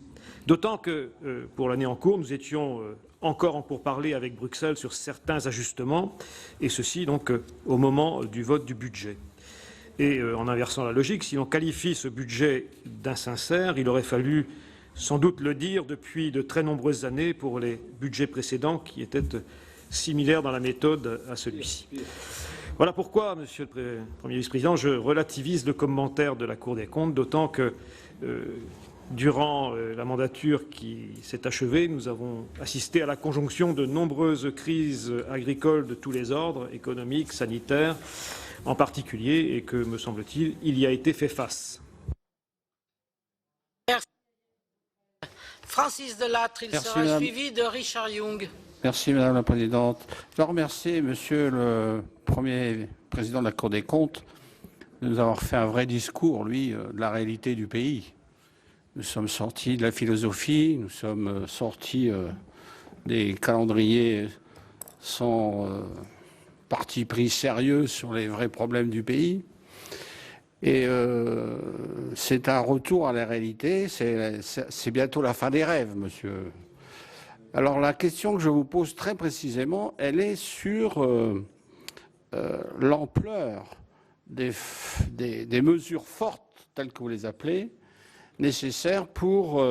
D'autant que, pour l'année en cours, nous étions encore en pourparlers avec Bruxelles sur certains ajustements, et ceci donc au moment du vote du budget. Et en inversant la logique, si l'on qualifie ce budget d'insincère, il aurait fallu sans doute le dire depuis de très nombreuses années pour les budgets précédents qui étaient similaires dans la méthode à celui-ci. Voilà pourquoi, Monsieur le Premier vice-président, je relativise le commentaire de la Cour des comptes, d'autant que durant la mandature qui s'est achevée, nous avons assisté à la conjonction de nombreuses crises agricoles de tous les ordres, économiques, sanitaires en particulier, et que, me semble-t-il, il y a été fait face. Merci. Francis Delattre, il sera suivi de Richard Young. Merci Madame la Présidente. Je veux remercier Monsieur le Premier Président de la Cour des comptes de nous avoir fait un vrai discours, lui, de la réalité du pays. Nous sommes sortis de la philosophie, nous sommes sortis des calendriers sans parti pris sérieux sur les vrais problèmes du pays. Et c'est un retour à la réalité, c'est bientôt la fin des rêves, monsieur. Alors la question que je vous pose très précisément, elle est sur l'ampleur des mesures fortes, telles que vous les appelez, nécessaires pour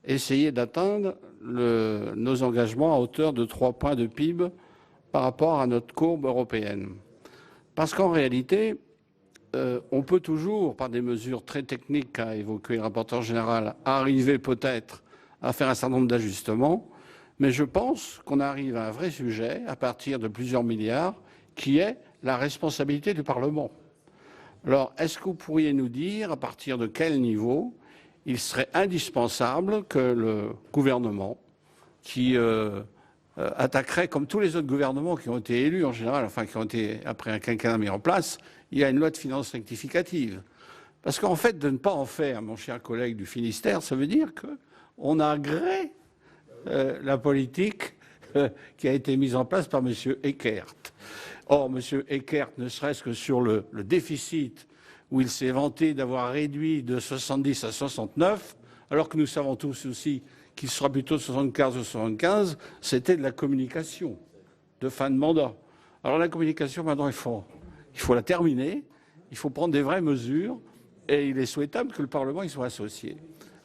essayer d'atteindre nos engagements à hauteur de 3 points de PIB par rapport à notre courbe européenne. Parce qu'en réalité, on peut toujours, par des mesures très techniques qu'a évoqué le rapporteur général, arriver peut-être à faire un certain nombre d'ajustements, mais je pense qu'on arrive à un vrai sujet, à partir de plusieurs milliards, qui est la responsabilité du Parlement. Alors, est-ce que vous pourriez nous dire à partir de quel niveau il serait indispensable que le gouvernement, qui attaquerait, comme tous les autres gouvernements qui ont été élus en général, enfin qui ont été après un quinquennat mis en place, il y a une loi de finances rectificative. Parce qu'en fait, de ne pas en faire, mon cher collègue du Finistère, ça veut dire qu'on agrée la politique qui a été mise en place par M. Eckert. Or, M. Eckert, ne serait-ce que sur le déficit, où il s'est vanté d'avoir réduit de 70 à 69, alors que nous savons tous aussi qu'il sera plutôt de 75 ou 75, c'était de la communication de fin de mandat. Alors la communication, maintenant, il faut la terminer, il faut prendre des vraies mesures, et il est souhaitable que le Parlement y soit associé.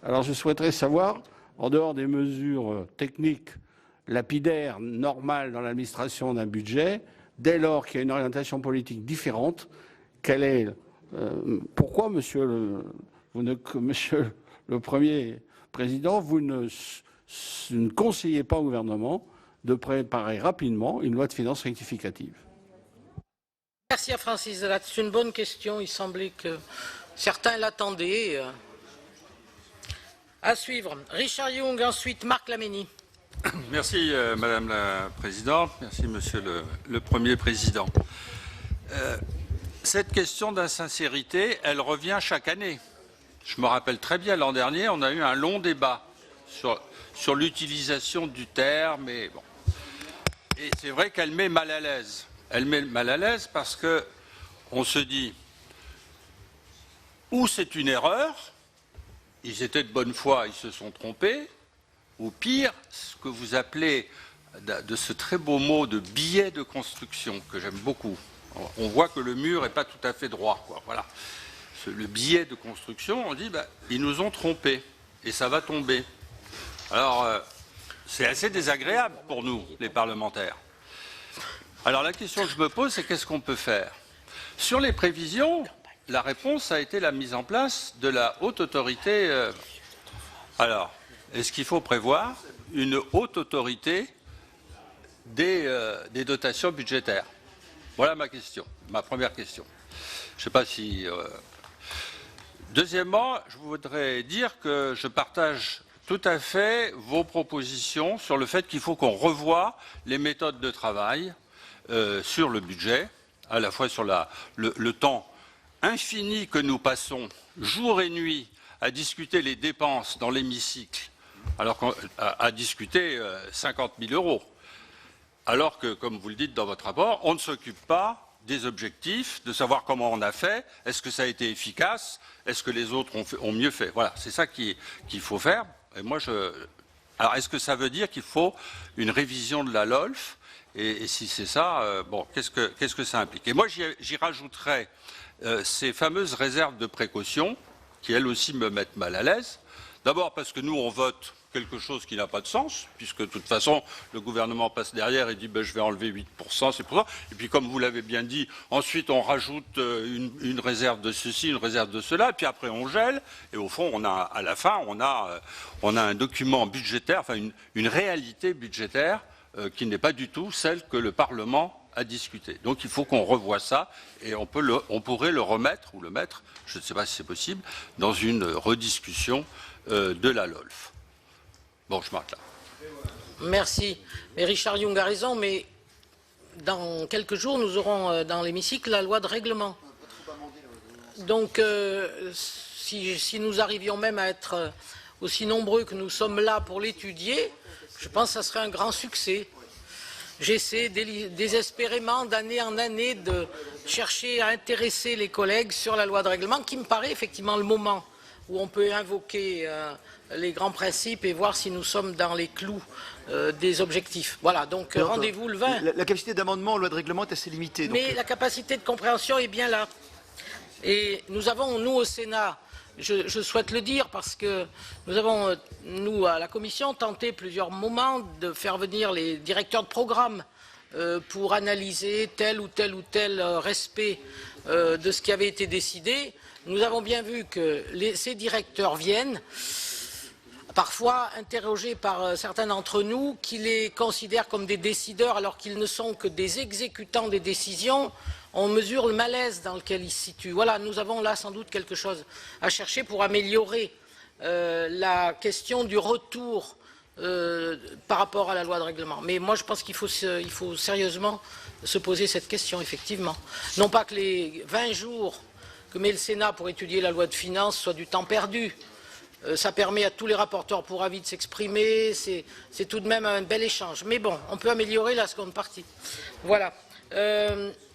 Alors je souhaiterais savoir, en dehors des mesures techniques, lapidaires, normales dans l'administration d'un budget, dès lors qu'il y a une orientation politique différente, pourquoi, monsieur le Premier Président, vous ne conseillez pas au gouvernement de préparer rapidement une loi de finances rectificative? Merci à Francis Delattre. C'est une bonne question. Il semblait que certains l'attendaient. À suivre, Richard Yung, ensuite Marc Laménie. Merci Madame la Présidente, merci Monsieur le Premier Président. Cette question d'insincérité, elle revient chaque année. Je me rappelle très bien, l'an dernier, on a eu un long débat sur l'utilisation du terme. Et c'est vrai qu'elle met mal à l'aise. Elle met mal à l'aise parce qu'on se dit, ou c'est une erreur, ils étaient de bonne foi, ils se sont trompés, ou pire, ce que vous appelez, de ce très beau mot de billet de construction, que j'aime beaucoup. On voit que le mur n'est pas tout à fait droit, quoi. Voilà. Le billet de construction, on dit, ils nous ont trompés, et ça va tomber. Alors, c'est assez désagréable pour nous, les parlementaires. Alors, la question que je me pose, c'est qu'est-ce qu'on peut faire? Sur les prévisions, la réponse a été la mise en place de la haute autorité. Alors, est-ce qu'il faut prévoir une haute autorité des dotations budgétaires? Voilà ma question, ma première question. Je ne sais pas si... Deuxièmement, je voudrais dire que je partage tout à fait vos propositions sur le fait qu'il faut qu'on revoie les méthodes de travail sur le budget, à la fois sur le temps infini que nous passons jour et nuit à discuter les dépenses dans l'hémicycle, alors à discuter 50 000 euros. Alors que, comme vous le dites dans votre rapport, on ne s'occupe pas des objectifs, de savoir comment on a fait, est-ce que ça a été efficace, est-ce que les autres ont mieux fait. Voilà, c'est ça qu'il faut faire. Et moi, alors, est-ce que ça veut dire qu'il faut une révision de la LOLF? Et si c'est ça, qu'est-ce que ça implique? Et moi, j'y rajouterais ces fameuses réserves de précaution, qui elles aussi me mettent mal à l'aise. D'abord parce que nous, on vote quelque chose qui n'a pas de sens, puisque de toute façon, le gouvernement passe derrière et dit je vais enlever 8%, c'est pour ça. Et puis comme vous l'avez bien dit, ensuite on rajoute une réserve de ceci, une réserve de cela, et puis après on gèle, et au fond, à la fin, on a un document budgétaire, enfin une réalité budgétaire qui n'est pas du tout celle que le Parlement a discuté. Donc il faut qu'on revoie ça, et on pourrait le remettre, ou le mettre, je ne sais pas si c'est possible, dans une rediscussion de la LOLF. Bon, je m'arrête là. Merci. Mais Richard Yung a raison, mais dans quelques jours, nous aurons dans l'hémicycle la loi de règlement. Donc, si nous arrivions même à être aussi nombreux que nous sommes là pour l'étudier, je pense que ça serait un grand succès. J'essaie désespérément, d'année en année, de chercher à intéresser les collègues sur la loi de règlement, qui me paraît effectivement le moment où on peut invoquer les grands principes et voir si nous sommes dans les clous des objectifs. Voilà, donc rendez-vous le 20. La capacité d'amendement en loi de règlement est assez limitée. Mais la capacité de compréhension est bien là. Et nous avons, nous, au Sénat, je souhaite le dire parce que nous avons, nous, à la Commission, tenté plusieurs moments de faire venir les directeurs de programme pour analyser tel ou tel respect de ce qui avait été décidé. Nous avons bien vu que ces directeurs viennent, parfois interrogés par certains d'entre nous, qui les considèrent comme des décideurs alors qu'ils ne sont que des exécutants des décisions. On mesure le malaise dans lequel ils se situent. Voilà, nous avons là sans doute quelque chose à chercher pour améliorer la question du retour par rapport à la loi de règlement. Mais moi, je pense qu'il faut sérieusement se poser cette question, effectivement. Non pas que les 20 jours que met le Sénat pour étudier la loi de finances soient du temps perdu. Ça permet à tous les rapporteurs pour avis de s'exprimer. C'est tout de même un bel échange. Mais bon, on peut améliorer la seconde partie. Voilà.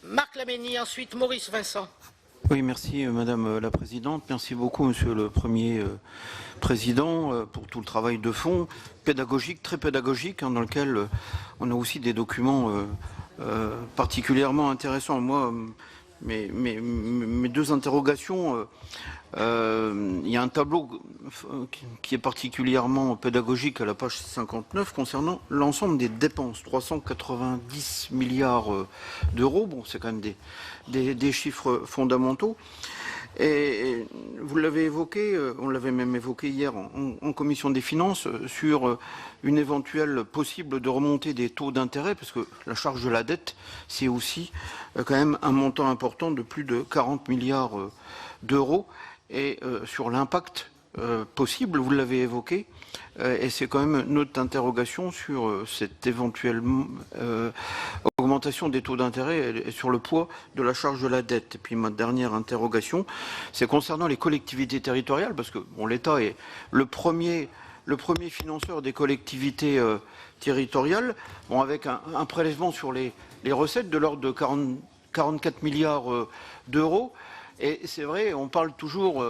Marc Laménie, ensuite Maurice Vincent. Oui, merci Madame la Présidente. Merci beaucoup Monsieur le Premier Président pour tout le travail de fond, pédagogique, très pédagogique, dans lequel on a aussi des documents particulièrement intéressants. Moi, mes deux interrogations, il y a un tableau qui est particulièrement pédagogique à la page 59 concernant l'ensemble des dépenses, 390 milliards d'euros. Bon, c'est quand même des chiffres fondamentaux. Et vous l'avez évoqué, on l'avait même évoqué hier en commission des finances, sur une éventuelle possible de remontée des taux d'intérêt, parce que la charge de la dette, c'est aussi quand même un montant important de plus de 40 milliards d'euros. Et sur l'impact possible, vous l'avez évoqué, et c'est quand même notre interrogation sur cette éventuelle augmentation des taux d'intérêt et sur le poids de la charge de la dette. Et puis ma dernière interrogation, c'est concernant les collectivités territoriales, parce que bon, l'État est le premier financeur des collectivités territoriales, bon, avec un prélèvement sur les recettes de l'ordre de 44 milliards d'euros. Et c'est vrai, on parle toujours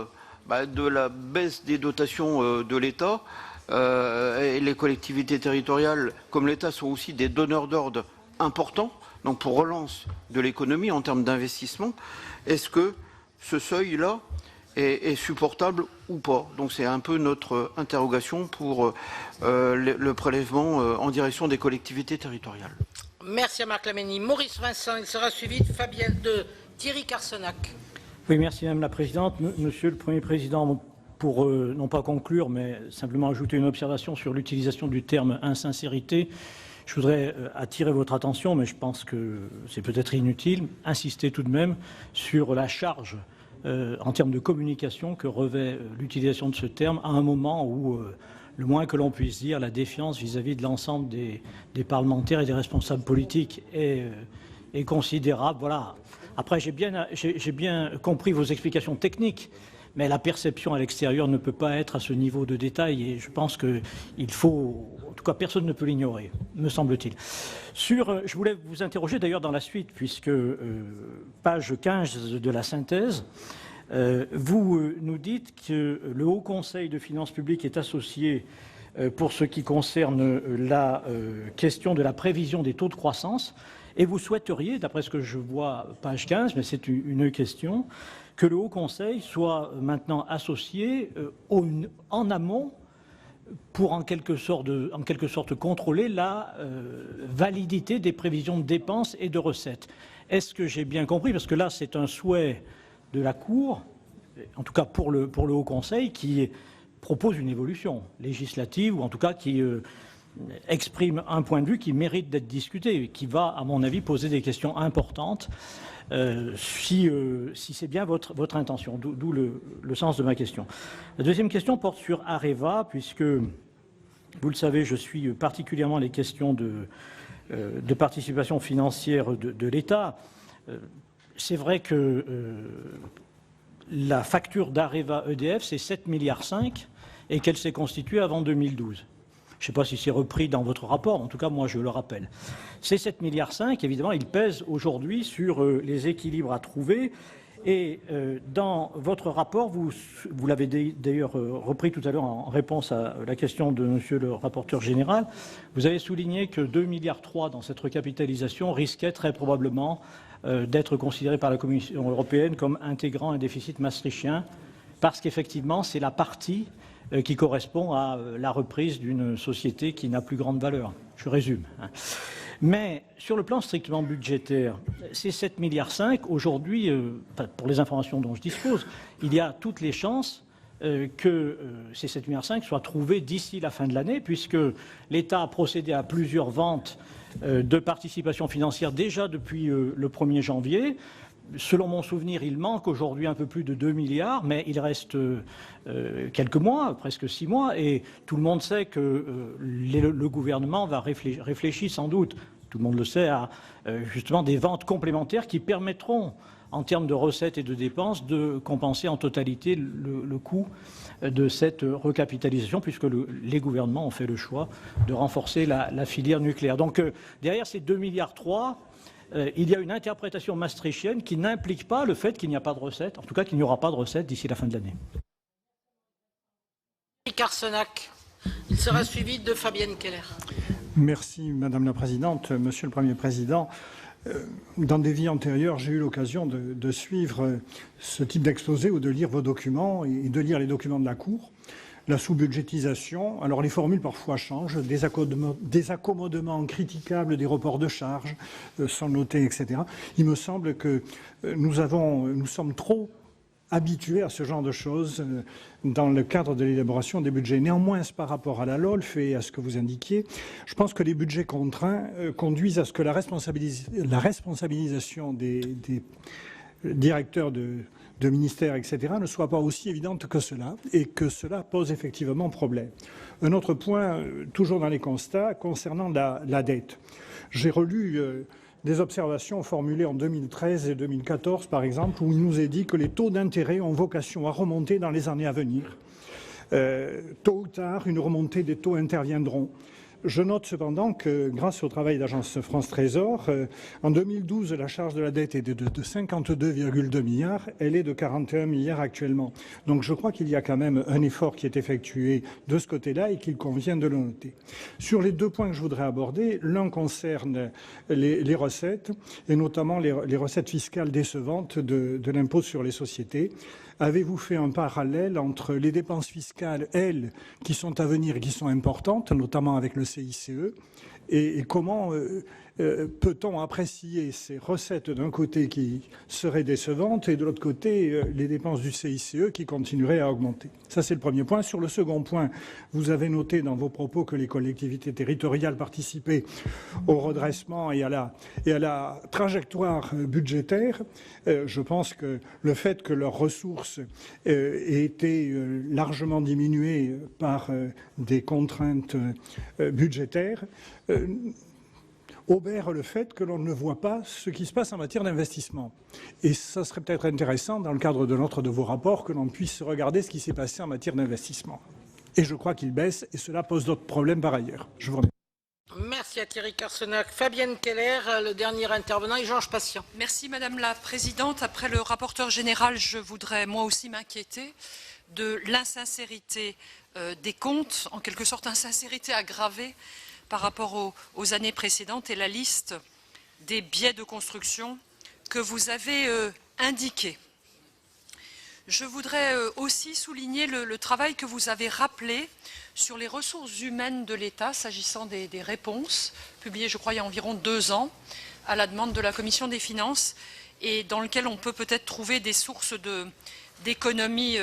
de la baisse des dotations de l'État. Et les collectivités territoriales, comme l'État, sont aussi des donneurs d'ordre importants, donc pour relance de l'économie en termes d'investissement. Est-ce que ce seuil-là est supportable ou pas? Donc c'est un peu notre interrogation pour le prélèvement en direction des collectivités territoriales. Merci à Marc Laménie. Maurice Vincent, il sera suivi de Thierry Carcenac. Oui, merci Madame la Présidente. Monsieur le Premier Président, pour non pas conclure, mais simplement ajouter une observation sur l'utilisation du terme insincérité, je voudrais attirer votre attention, mais je pense que c'est peut-être inutile, insister tout de même sur la charge en termes de communication que revêt l'utilisation de ce terme à un moment où, le moins que l'on puisse dire, la défiance vis-à-vis de l'ensemble des parlementaires et des responsables politiques est considérable. Voilà. Après, j'ai bien compris vos explications techniques, mais la perception à l'extérieur ne peut pas être à ce niveau de détail et je pense qu'il faut, en tout cas personne ne peut l'ignorer, me semble-t-il. Je voulais vous interroger d'ailleurs dans la suite, puisque page 15 de la synthèse, vous nous dites que le Haut Conseil de finances publiques est associé pour ce qui concerne la question de la prévision des taux de croissance. Et vous souhaiteriez, d'après ce que je vois, page 15, mais c'est une question, que le Haut Conseil soit maintenant associé en amont pour en quelque sorte contrôler la validité des prévisions de dépenses et de recettes. Est-ce que j'ai bien compris? Parce que là, c'est un souhait de la Cour, en tout cas pour le Haut Conseil, qui propose une évolution législative, ou en tout cas qui exprime un point de vue qui mérite d'être discuté, qui va, à mon avis, poser des questions importantes, si c'est bien votre intention, d'où le sens de ma question. La deuxième question porte sur Areva, puisque, vous le savez, je suis particulièrement les questions de participation financière de l'État. C'est vrai que la facture d'Areva EDF, c'est 7,5 milliards et qu'elle s'est constituée avant 2012. Je ne sais pas si c'est repris dans votre rapport, en tout cas, moi, je le rappelle. Ces 7,5 milliards, évidemment, ils pèsent aujourd'hui sur les équilibres à trouver Et dans votre rapport, vous l'avez d'ailleurs repris tout à l'heure en réponse à la question de monsieur le rapporteur général, vous avez souligné que 2,3 milliards dans cette recapitalisation risquait très probablement d'être considéré par la Commission européenne comme intégrant un déficit maastrichtien, parce qu'effectivement, c'est la partie qui correspond à la reprise d'une société qui n'a plus grande valeur. Je résume. Mais sur le plan strictement budgétaire, ces 7,5 milliards, aujourd'hui, pour les informations dont je dispose, il y a toutes les chances que ces 7,5 milliards soient trouvés d'ici la fin de l'année, puisque l'État a procédé à plusieurs ventes de participation financière déjà depuis le 1er janvier. Selon mon souvenir, il manque aujourd'hui un peu plus de 2 milliards, mais il reste quelques mois, presque 6 mois, et tout le monde sait que le gouvernement va réfléchir sans doute, tout le monde le sait, à justement des ventes complémentaires qui permettront, en termes de recettes et de dépenses, de compenser en totalité le coût de cette recapitalisation, puisque les gouvernements ont fait le choix de renforcer la filière nucléaire. Donc derrière ces 2,3 milliards, il y a une interprétation maastrichtienne qui n'implique pas le fait qu'il n'y a pas de recettes, en tout cas qu'il n'y aura pas de recettes d'ici la fin de l'année. Carsenac, il sera suivi de Fabienne Keller. Merci Madame la Présidente. Monsieur le Premier Président, dans des vies antérieures, j'ai eu l'occasion de suivre ce type d'exposé ou de lire vos documents et de lire les documents de la Cour. La sous-budgétisation, alors les formules parfois changent, des accommodements critiquables, des reports de charges sont notés, etc. Il me semble que nous sommes trop habitués à ce genre de choses dans le cadre de l'élaboration des budgets. Néanmoins, par rapport à la LOLF et à ce que vous indiquiez, je pense que les budgets contraints conduisent à ce que la responsabilisation des directeurs de ministères, etc., ne soit pas aussi évidente que cela, et que cela pose effectivement problème. Un autre point, toujours dans les constats, concernant la dette. J'ai relu des observations formulées en 2013 et 2014, par exemple, où il nous est dit que les taux d'intérêt ont vocation à remonter dans les années à venir. Tôt ou tard, une remontée des taux interviendront. Je note cependant que, grâce au travail d'Agence France Trésor, en 2012, la charge de la dette était de 52,2 milliards. Elle est de 41 milliards actuellement. Donc je crois qu'il y a quand même un effort qui est effectué de ce côté-là et qu'il convient de le noter. Sur les deux points que je voudrais aborder, l'un concerne les recettes, et notamment les recettes fiscales décevantes de l'impôt sur les sociétés. Avez-vous fait un parallèle entre les dépenses fiscales, elles, qui sont à venir et qui sont importantes, notamment avec le CICE, et comment peut-on apprécier ces recettes d'un côté qui seraient décevantes et de l'autre côté les dépenses du CICE qui continueraient à augmenter? Ça, c'est le premier point. Sur le second point, vous avez noté dans vos propos que les collectivités territoriales participaient au redressement et à la trajectoire budgétaire. Je pense que le fait que leurs ressources aient été largement diminuées par des contraintes budgétaires obère le fait que l'on ne voit pas ce qui se passe en matière d'investissement. Et ça serait peut-être intéressant, dans le cadre de notre de vos rapports, que l'on puisse regarder ce qui s'est passé en matière d'investissement. Et je crois qu'il baisse, et cela pose d'autres problèmes par ailleurs. Je vous remercie. Merci à Thierry Carsenac. Fabienne Keller, le dernier intervenant, et Georges Patient. Merci Madame la Présidente. Après le rapporteur général, je voudrais moi aussi m'inquiéter de l'insincérité des comptes, en quelque sorte insincérité aggravée par rapport aux années précédentes, et la liste des biais de construction que vous avez indiqués. Je voudrais aussi souligner le travail que vous avez rappelé sur les ressources humaines de l'État, s'agissant des réponses, publiées, je crois, il y a environ 2 ans, à la demande de la Commission des finances, et dans lequel on peut peut-être trouver des sources d'économie,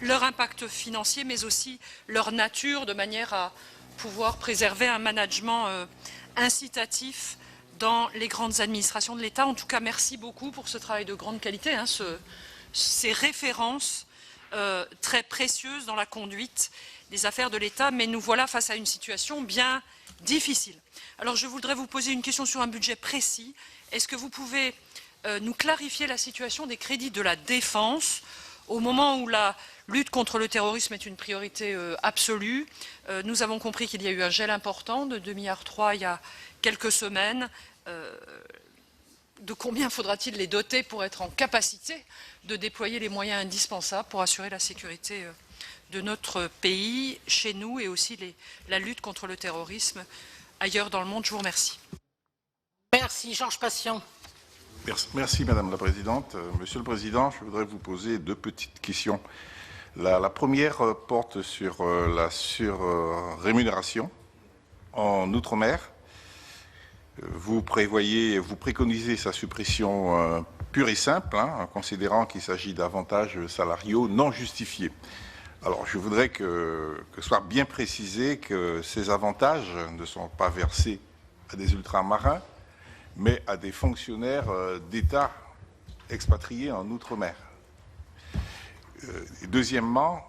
leur impact financier, mais aussi leur nature, de manière à pouvoir préserver un management incitatif dans les grandes administrations de l'État. En tout cas, merci beaucoup pour ce travail de grande qualité, ces références très précieuses dans la conduite des affaires de l'État, mais nous voilà face à une situation bien difficile. Alors je voudrais vous poser une question sur un budget précis. Est-ce que vous pouvez nous clarifier la situation des crédits de la défense au moment où la lutte contre le terrorisme est une priorité absolue? Nous avons compris qu'il y a eu un gel important de 2,3 milliards il y a quelques semaines. de combien faudra-t-il les doter pour être en capacité de déployer les moyens indispensables pour assurer la sécurité de notre pays, chez nous, et aussi la lutte contre le terrorisme ailleurs dans le monde. Je vous remercie. Merci. Georges Patient. Merci Madame la Présidente. Monsieur le Président, je voudrais vous poser deux petites questions. La première porte sur la surrémunération en Outre-mer. Vous préconisez sa suppression pure et simple, en considérant qu'il s'agit d'avantages salariaux non justifiés. Alors, je voudrais que soit bien précisé que ces avantages ne sont pas versés à des ultramarins, mais à des fonctionnaires d'État expatriés en Outre-mer. Deuxièmement,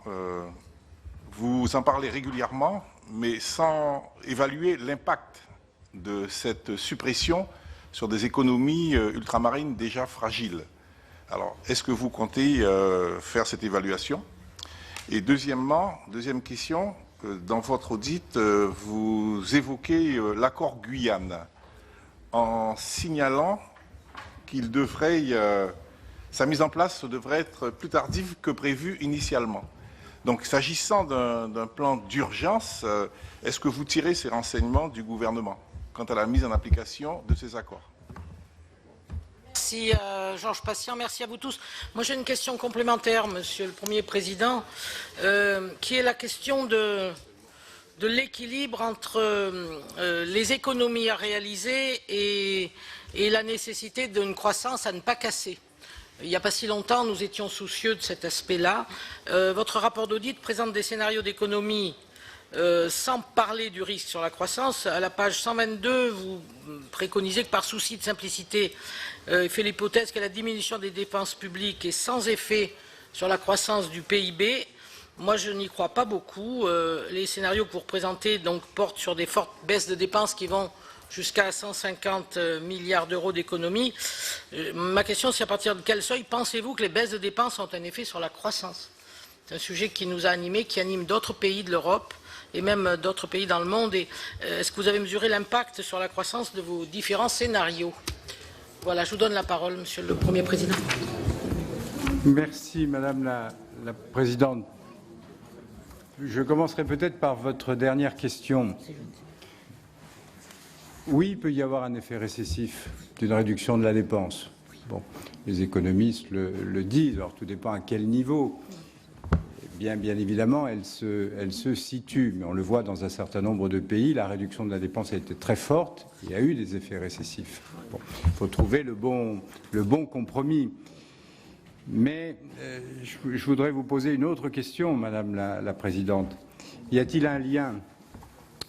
vous en parlez régulièrement, mais sans évaluer l'impact de cette suppression sur des économies ultramarines déjà fragiles. Alors, est-ce que vous comptez faire cette évaluation? Et deuxièmement, deuxième question, dans votre audit, vous évoquez l'accord Guyane en signalant qu'il devrait, sa mise en place devrait être plus tardive que prévu initialement. Donc, s'agissant d'un plan d'urgence, est-ce que vous tirez ces renseignements du gouvernement quant à la mise en application de ces accords? Merci Georges Patient, merci à vous tous. Moi j'ai une question complémentaire, Monsieur le Premier Président, qui est la question de l'équilibre entre les économies à réaliser et la nécessité d'une croissance à ne pas casser. Il n'y a pas si longtemps, nous étions soucieux de cet aspect-là. Votre rapport d'audit présente des scénarios d'économie sans parler du risque sur la croissance. À la page 122, vous préconisez que par souci de simplicité, il fait l'hypothèse que la diminution des dépenses publiques est sans effet sur la croissance du PIB. Moi, je n'y crois pas beaucoup. Les scénarios que vous représentez donc, portent sur des fortes baisses de dépenses qui vont jusqu'à 150 milliards d'euros d'économies. Ma question, c'est à partir de quel seuil pensez-vous que les baisses de dépenses ont un effet sur la croissance? C'est un sujet qui nous a animés, qui anime d'autres pays de l'Europe et même d'autres pays dans le monde. Est-ce que vous avez mesuré l'impact sur la croissance de vos différents scénarios? Voilà, je vous donne la parole, Monsieur le Premier Président. Merci, Madame la Présidente. Je commencerai peut-être par votre dernière question. Oui, il peut y avoir un effet récessif d'une réduction de la dépense. Bon, les économistes le disent, alors tout dépend à quel niveau. Bien évidemment, elle se situe, mais on le voit dans un certain nombre de pays, la réduction de la dépense a été très forte, il y a eu des effets récessifs. Bon, il faut trouver le bon compromis. Mais je voudrais vous poser une autre question, Madame la Présidente. Y a-t-il un lien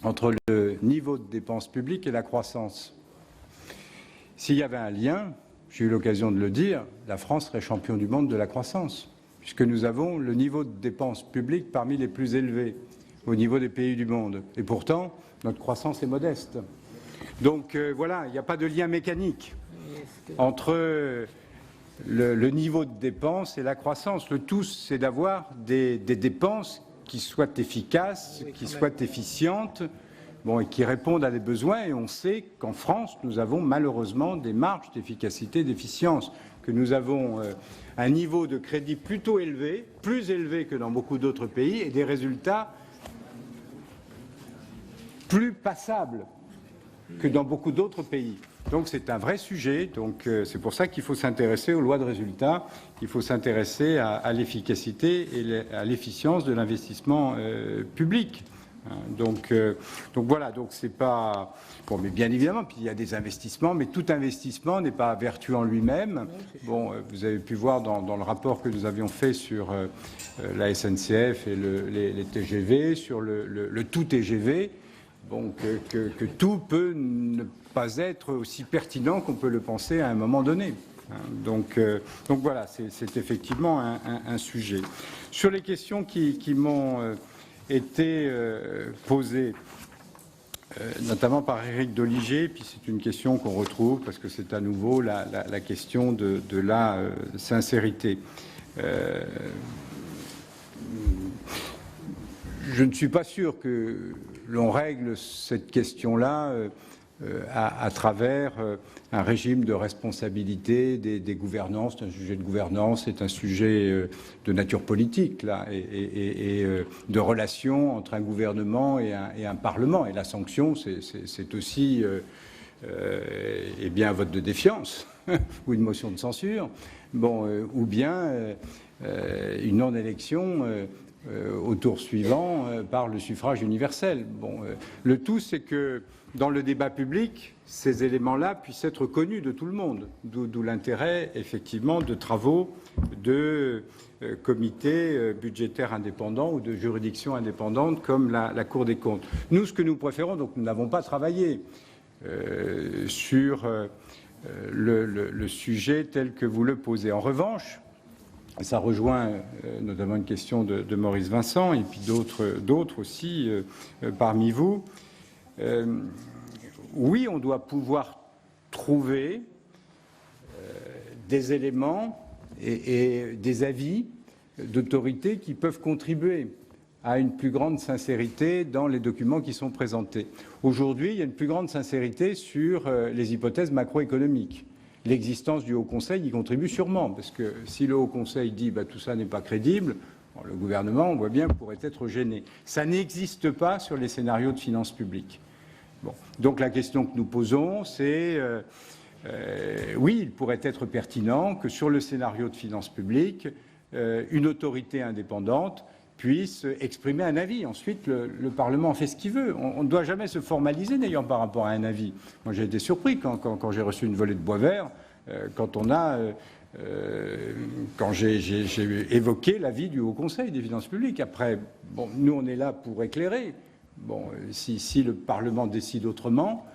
entre le niveau de dépenses publiques et la croissance? S'il y avait un lien, j'ai eu l'occasion de le dire, la France serait champion du monde de la croissance, puisque nous avons le niveau de dépenses publiques parmi les plus élevés au niveau des pays du monde. Et pourtant, notre croissance est modeste. Donc voilà, il n'y a pas de lien mécanique entre le niveau de dépenses et la croissance. Le tout, c'est d'avoir des dépenses qui soient efficaces, qui soient efficientes, bon, et qui répondent à des besoins. Et on sait qu'en France, nous avons malheureusement des marges d'efficacité, d'efficience, que nous avons un niveau de crédit plutôt élevé, plus élevé que dans beaucoup d'autres pays, et des résultats plus passables que dans beaucoup d'autres pays. Donc c'est un vrai sujet, donc c'est pour ça qu'il faut s'intéresser aux lois de résultats, il faut s'intéresser à l'efficacité et à l'efficience de l'investissement public. Donc voilà, donc c'est pas bon, mais bien évidemment, puis il y a des investissements, mais tout investissement n'est pas vertu en lui-même. Bon, vous avez pu voir dans le rapport que nous avions fait sur la SNCF et les TGV, sur le tout TGV, bon, que tout peut ne pas être aussi pertinent qu'on peut le penser à un moment donné. Donc voilà, c'est effectivement un sujet. Sur les questions qui m'ont été posées, notamment par Éric Doligé, puis c'est une question qu'on retrouve parce que c'est à nouveau la question de la sincérité. Je ne suis pas sûr que l'on règle cette question-là à travers un régime de responsabilité des gouvernances. C'est un sujet de gouvernance, c'est un sujet de nature politique là, et de relation entre un gouvernement et un parlement. Et la sanction, c'est aussi eh bien, un vote de défiance ou une motion de censure, bon, ou bien une non-élection au tour suivant par le suffrage universel. Bon, le tout, c'est que dans le débat public, ces éléments-là puissent être connus de tout le monde, d'où l'intérêt, effectivement, de travaux de comités budgétaires indépendants ou de juridictions indépendantes comme la Cour des comptes. Nous, ce que nous préférons, donc nous n'avons pas travaillé sur le sujet tel que vous le posez. En revanche, ça rejoint notamment une question de Maurice Vincent et puis d'autres aussi parmi vous. Oui, on doit pouvoir trouver des éléments et des avis d'autorités qui peuvent contribuer à une plus grande sincérité dans les documents qui sont présentés. Aujourd'hui, il y a une plus grande sincérité sur les hypothèses macroéconomiques. L'existence du Haut Conseil y contribue sûrement, parce que si le Haut Conseil dit tout ça n'est pas crédible, bon, le gouvernement, on voit bien, pourrait être gêné. Ça n'existe pas sur les scénarios de finances publiques. Bon. Donc la question que nous posons, c'est oui, il pourrait être pertinent que sur le scénario de finances publiques, une autorité indépendante puisse exprimer un avis. Ensuite, le Parlement en fait ce qu'il veut. On ne doit jamais se formaliser, d'ailleurs, par rapport à un avis. Moi, j'ai été surpris quand j'ai reçu une volée de bois vert, quand j'ai évoqué l'avis du Haut Conseil des finances publiques. Après, bon, nous, on est là pour éclairer. Bon, si le Parlement décide autrement,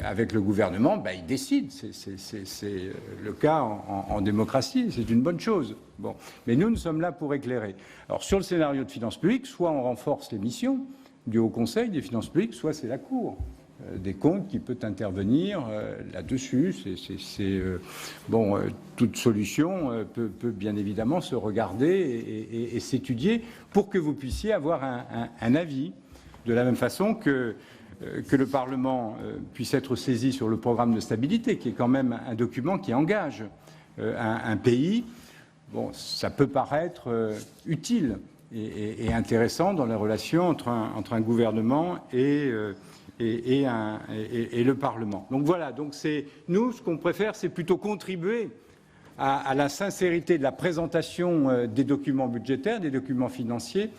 avec le gouvernement, il décide. C'est le cas en démocratie, c'est une bonne chose. Bon. Mais nous sommes là pour éclairer. Alors, sur le scénario de finances publiques, soit on renforce les missions du Haut Conseil des finances publiques, soit c'est la Cour des comptes qui peut intervenir là-dessus. Toute solution peut bien évidemment se regarder et s'étudier pour que vous puissiez avoir un avis, de la même façon que le Parlement puisse être saisi sur le programme de stabilité, qui est quand même un document qui engage un pays. Bon, ça peut paraître utile et intéressant dans les relations entre un gouvernement et le Parlement. Donc voilà, donc nous, ce qu'on préfère, c'est plutôt contribuer à la sincérité de la présentation des documents budgétaires, des documents financiers,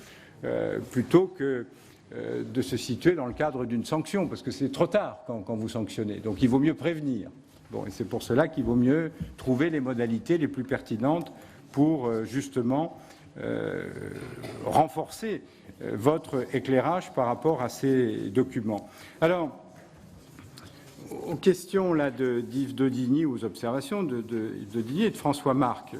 plutôt que de se situer dans le cadre d'une sanction, parce que c'est trop tard quand vous sanctionnez. Donc il vaut mieux prévenir. Bon, et c'est pour cela qu'il vaut mieux trouver les modalités les plus pertinentes pour justement renforcer votre éclairage par rapport à ces documents. Alors, aux questions là d'Yves Daudigny, aux observations d'Yves Daudigny et de François Marc,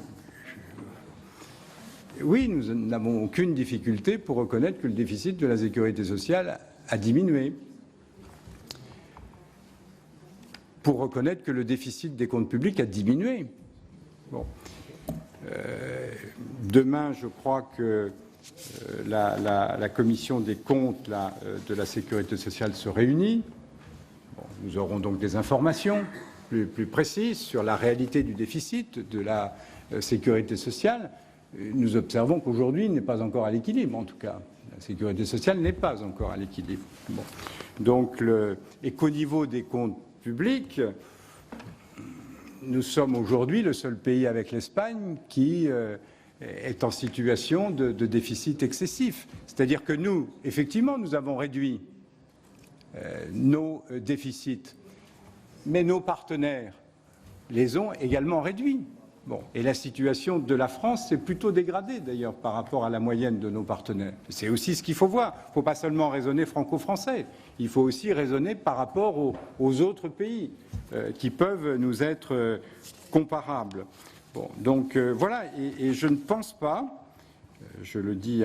oui, nous n'avons aucune difficulté pour reconnaître que le déficit de la sécurité sociale a diminué, pour reconnaître que le déficit des comptes publics a diminué. Bon. Demain, je crois que la commission des comptes de la sécurité sociale se réunit. Bon, nous aurons donc des informations plus précises sur la réalité du déficit de la sécurité sociale. Nous observons qu'aujourd'hui, il n'est pas encore à l'équilibre, en tout cas. La sécurité sociale n'est pas encore à l'équilibre. Bon. Donc, et qu'au niveau des comptes publics, nous sommes aujourd'hui le seul pays avec l'Espagne qui est en situation de déficit excessif. C'est-à-dire que nous, effectivement, nous avons réduit nos déficits, mais nos partenaires les ont également réduits. Bon, et la situation de la France s'est plutôt dégradée, d'ailleurs, par rapport à la moyenne de nos partenaires. C'est aussi ce qu'il faut voir. Il ne faut pas seulement raisonner franco-français. Il faut aussi raisonner par rapport aux autres pays qui peuvent nous être comparables. Bon, donc voilà, et je ne pense pas, je le dis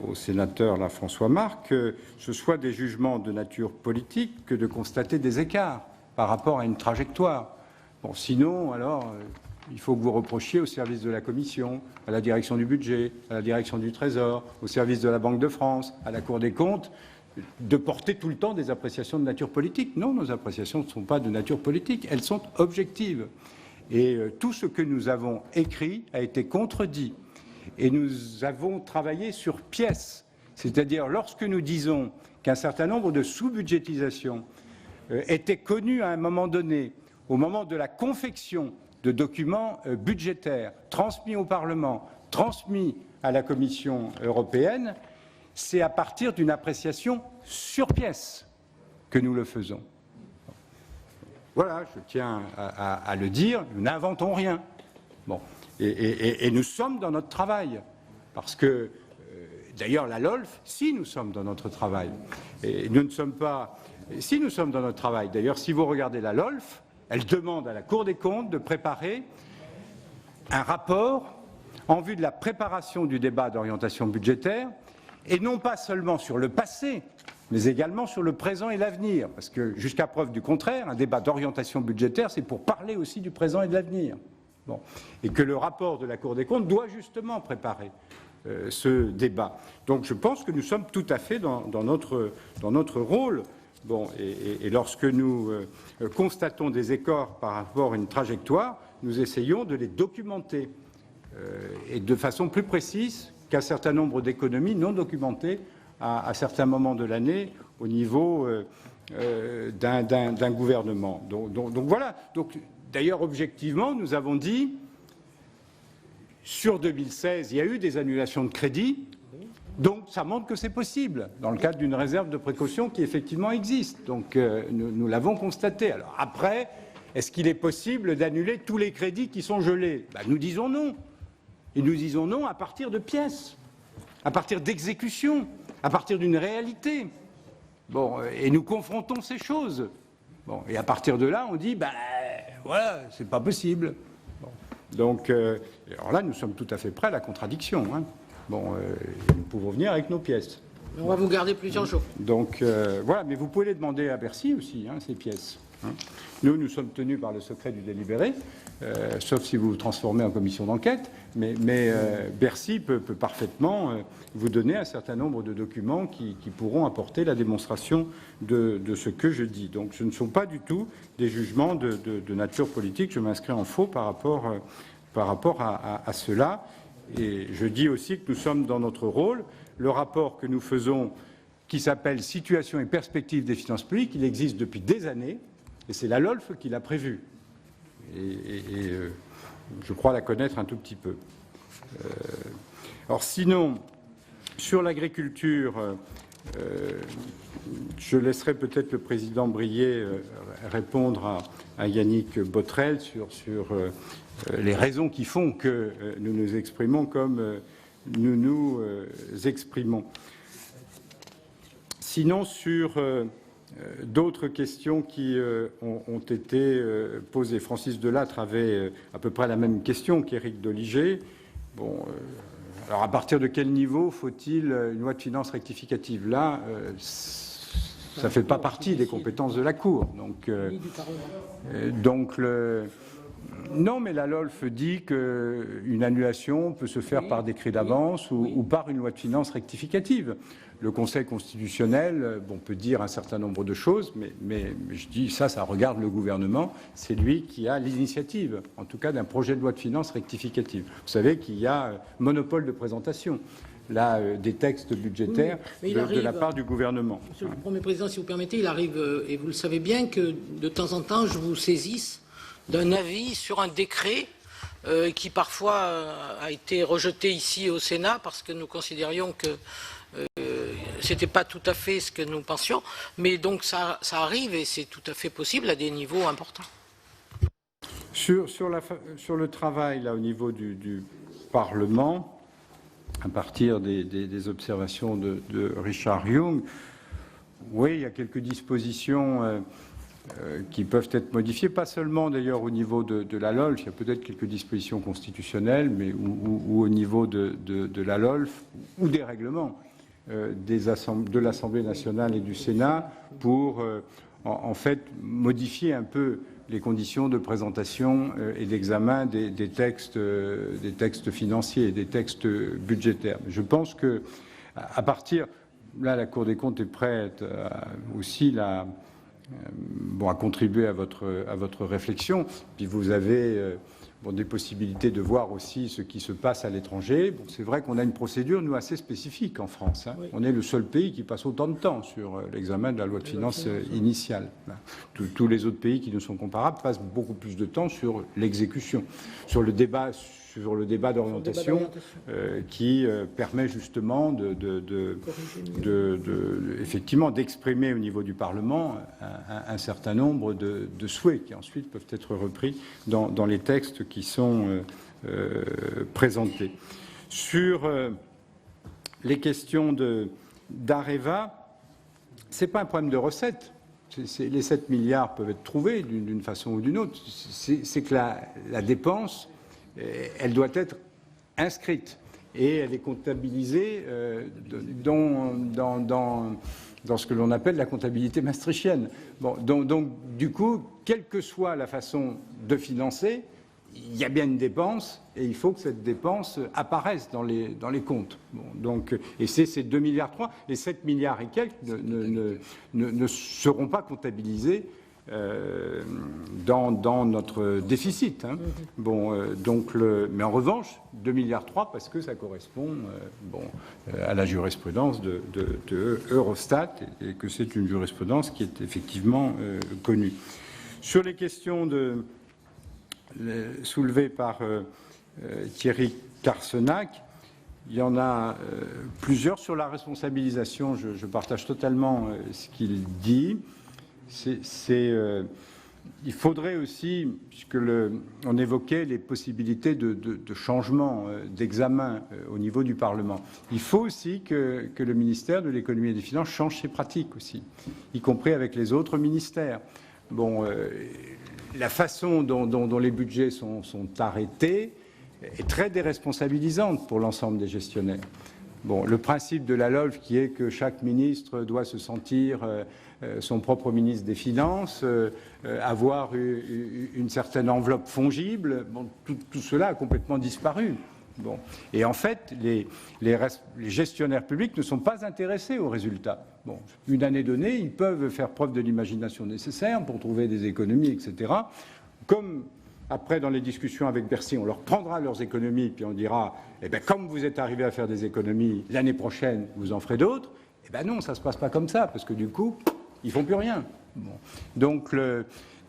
au sénateur là, François Marc, que ce soit des jugements de nature politique que de constater des écarts par rapport à une trajectoire. Bon, sinon, alors... il faut que vous reprochiez au service de la Commission, à la direction du budget, à la direction du Trésor, au service de la Banque de France, à la Cour des comptes, de porter tout le temps des appréciations de nature politique. Non, nos appréciations ne sont pas de nature politique, elles sont objectives. Et tout ce que nous avons écrit a été contredit. Et nous avons travaillé sur pièces. C'est-à-dire, lorsque nous disons qu'un certain nombre de sous-budgétisations étaient connues à un moment donné, au moment de la confection de documents budgétaires transmis au Parlement, transmis à la Commission européenne, c'est à partir d'une appréciation sur pièce que nous le faisons. Voilà, je tiens à le dire, nous n'inventons rien. Bon. Et nous sommes dans notre travail, parce que, d'ailleurs, la LOLF, si nous sommes dans notre travail, et nous ne sommes pas... Si nous sommes dans notre travail, d'ailleurs, si vous regardez la LOLF, elle demande à la Cour des comptes de préparer un rapport en vue de la préparation du débat d'orientation budgétaire, et non pas seulement sur le passé, mais également sur le présent et l'avenir. Parce que, jusqu'à preuve du contraire, un débat d'orientation budgétaire, c'est pour parler aussi du présent et de l'avenir. Bon. Et que le rapport de la Cour des comptes doit justement préparer ce débat. Donc je pense que nous sommes tout à fait dans notre rôle. Bon, et lorsque nous constatons des écarts par rapport à une trajectoire, nous essayons de les documenter et de façon plus précise qu'un certain nombre d'économies non documentées à certains moments de l'année au niveau d'un gouvernement. Donc voilà. Donc, d'ailleurs, objectivement, nous avons dit, sur 2016, il y a eu des annulations de crédits. Donc, ça montre que c'est possible, dans le cadre d'une réserve de précaution qui effectivement existe. Donc, nous l'avons constaté. Alors, après, est-ce qu'il est possible d'annuler tous les crédits qui sont gelés? Nous disons non. Et nous disons non à partir de pièces, à partir d'exécutions, à partir d'une réalité. Bon, et nous confrontons ces choses. Bon, et à partir de là, on dit, voilà, c'est pas possible. Bon. Donc, alors là, nous sommes tout à fait prêts à la contradiction. Hein. Bon, nous pouvons venir avec nos pièces. On va vous garder plusieurs jours. Donc, voilà, mais vous pouvez les demander à Bercy aussi, hein, ces pièces. Hein. Nous sommes tenus par le secret du délibéré, sauf si vous vous transformez en commission d'enquête, mais Bercy peut parfaitement vous donner un certain nombre de documents qui pourront apporter la démonstration de ce que je dis. Donc, ce ne sont pas du tout des jugements de nature politique. Je m'inscris en faux par rapport à cela. Et je dis aussi que nous sommes dans notre rôle. Le rapport que nous faisons, qui s'appelle « Situation et perspectives des finances publiques », il existe depuis des années, et c'est la LOLF qui l'a prévu. Et je crois la connaître un tout petit peu. Alors sinon, sur l'agriculture, je laisserai peut-être le président Brier répondre à Yannick Botrel sur les raisons qui font que nous nous exprimons comme nous nous exprimons. Sinon, sur d'autres questions qui ont été posées, Francis Delattre avait à peu près la même question qu'Éric Doligé. Bon, alors à partir de quel niveau faut-il une loi de finances rectificative? Là, ça ne fait pas partie des compétences de la Cour. Donc non, mais la LOLF dit qu'une annulation peut se faire par décret d'avance ou par une loi de finances rectificative. Le Conseil constitutionnel peut dire un certain nombre de choses, mais je dis ça regarde le gouvernement. C'est lui qui a l'initiative, en tout cas d'un projet de loi de finances rectificative. Vous savez qu'il y a monopole de présentation là, des textes budgétaires de la part du gouvernement. Monsieur le Premier Président, si vous permettez, il arrive, et vous le savez bien, que de temps en temps, je vous saisisse d'un avis sur un décret qui parfois a été rejeté ici au Sénat parce que nous considérions que c'était pas tout à fait ce que nous pensions, mais donc ça arrive et c'est tout à fait possible à des niveaux importants. Sur le travail là au niveau du Parlement, à partir des observations de Richard Young, oui, il y a quelques dispositions qui peuvent être modifiées, pas seulement d'ailleurs au niveau de la LOLF, il y a peut-être quelques dispositions constitutionnelles, mais ou au niveau de la LOLF ou des règlements de l'Assemblée nationale et du Sénat pour en fait modifier un peu les conditions de présentation et d'examen des textes financiers et des textes budgétaires. Je pense que à partir là, la Cour des comptes est prête aussi à contribuer à votre réflexion. Puis vous avez des possibilités de voir aussi ce qui se passe à l'étranger. Bon, c'est vrai qu'on a une procédure, nous, assez spécifique en France. Hein. Oui. On est le seul pays qui passe autant de temps sur l'examen de la loi de finances initiale. Tous les autres pays qui nous sont comparables passent beaucoup plus de temps sur l'exécution, sur le débat d'orientation qui permet justement effectivement d'exprimer au niveau du Parlement un certain nombre de souhaits qui ensuite peuvent être repris dans les textes qui sont présentés. Sur les questions d'Areva, ce n'est pas un problème de recettes. Les 7 milliards peuvent être trouvés d'une façon ou d'une autre. C'est que la dépense, elle doit être inscrite et elle est comptabilisée dans ce que l'on appelle la comptabilité maastrichtienne. Bon, donc, du coup, quelle que soit la façon de financer, il y a bien une dépense et il faut que cette dépense apparaisse dans les comptes. Bon, donc, et c'est ces 2,3 milliards, les 7 milliards et quelques ne seront pas comptabilisés dans notre déficit. Hein. Bon, mais en revanche, 2,3 milliards parce que ça correspond à la jurisprudence de Eurostat et que c'est une jurisprudence qui est effectivement connue. Sur les questions soulevées par Thierry Carcenac, il y en a plusieurs. Sur la responsabilisation, je partage totalement ce qu'il dit. Il faudrait aussi, on évoquait les possibilités de changement d'examen au niveau du Parlement, il faut aussi que le ministère de l'économie et des finances change ses pratiques aussi, y compris avec les autres ministères. Bon, la façon dont les budgets sont arrêtés est très déresponsabilisante pour l'ensemble des gestionnaires. Bon, le principe de la LOLF qui est que chaque ministre doit se sentir son propre ministre des Finances, avoir une certaine enveloppe fongible, bon, tout cela a complètement disparu. Bon. Et en fait, les gestionnaires publics ne sont pas intéressés aux résultats. Bon, une année donnée, ils peuvent faire preuve de l'imagination nécessaire pour trouver des économies, etc. Comme après, dans les discussions avec Bercy, on leur prendra leurs économies, puis on dira, eh bien, comme vous êtes arrivé à faire des économies, l'année prochaine, vous en ferez d'autres. Eh bien non, ça ne se passe pas comme ça, parce que du coup, ils ne font plus rien. Bon. Donc,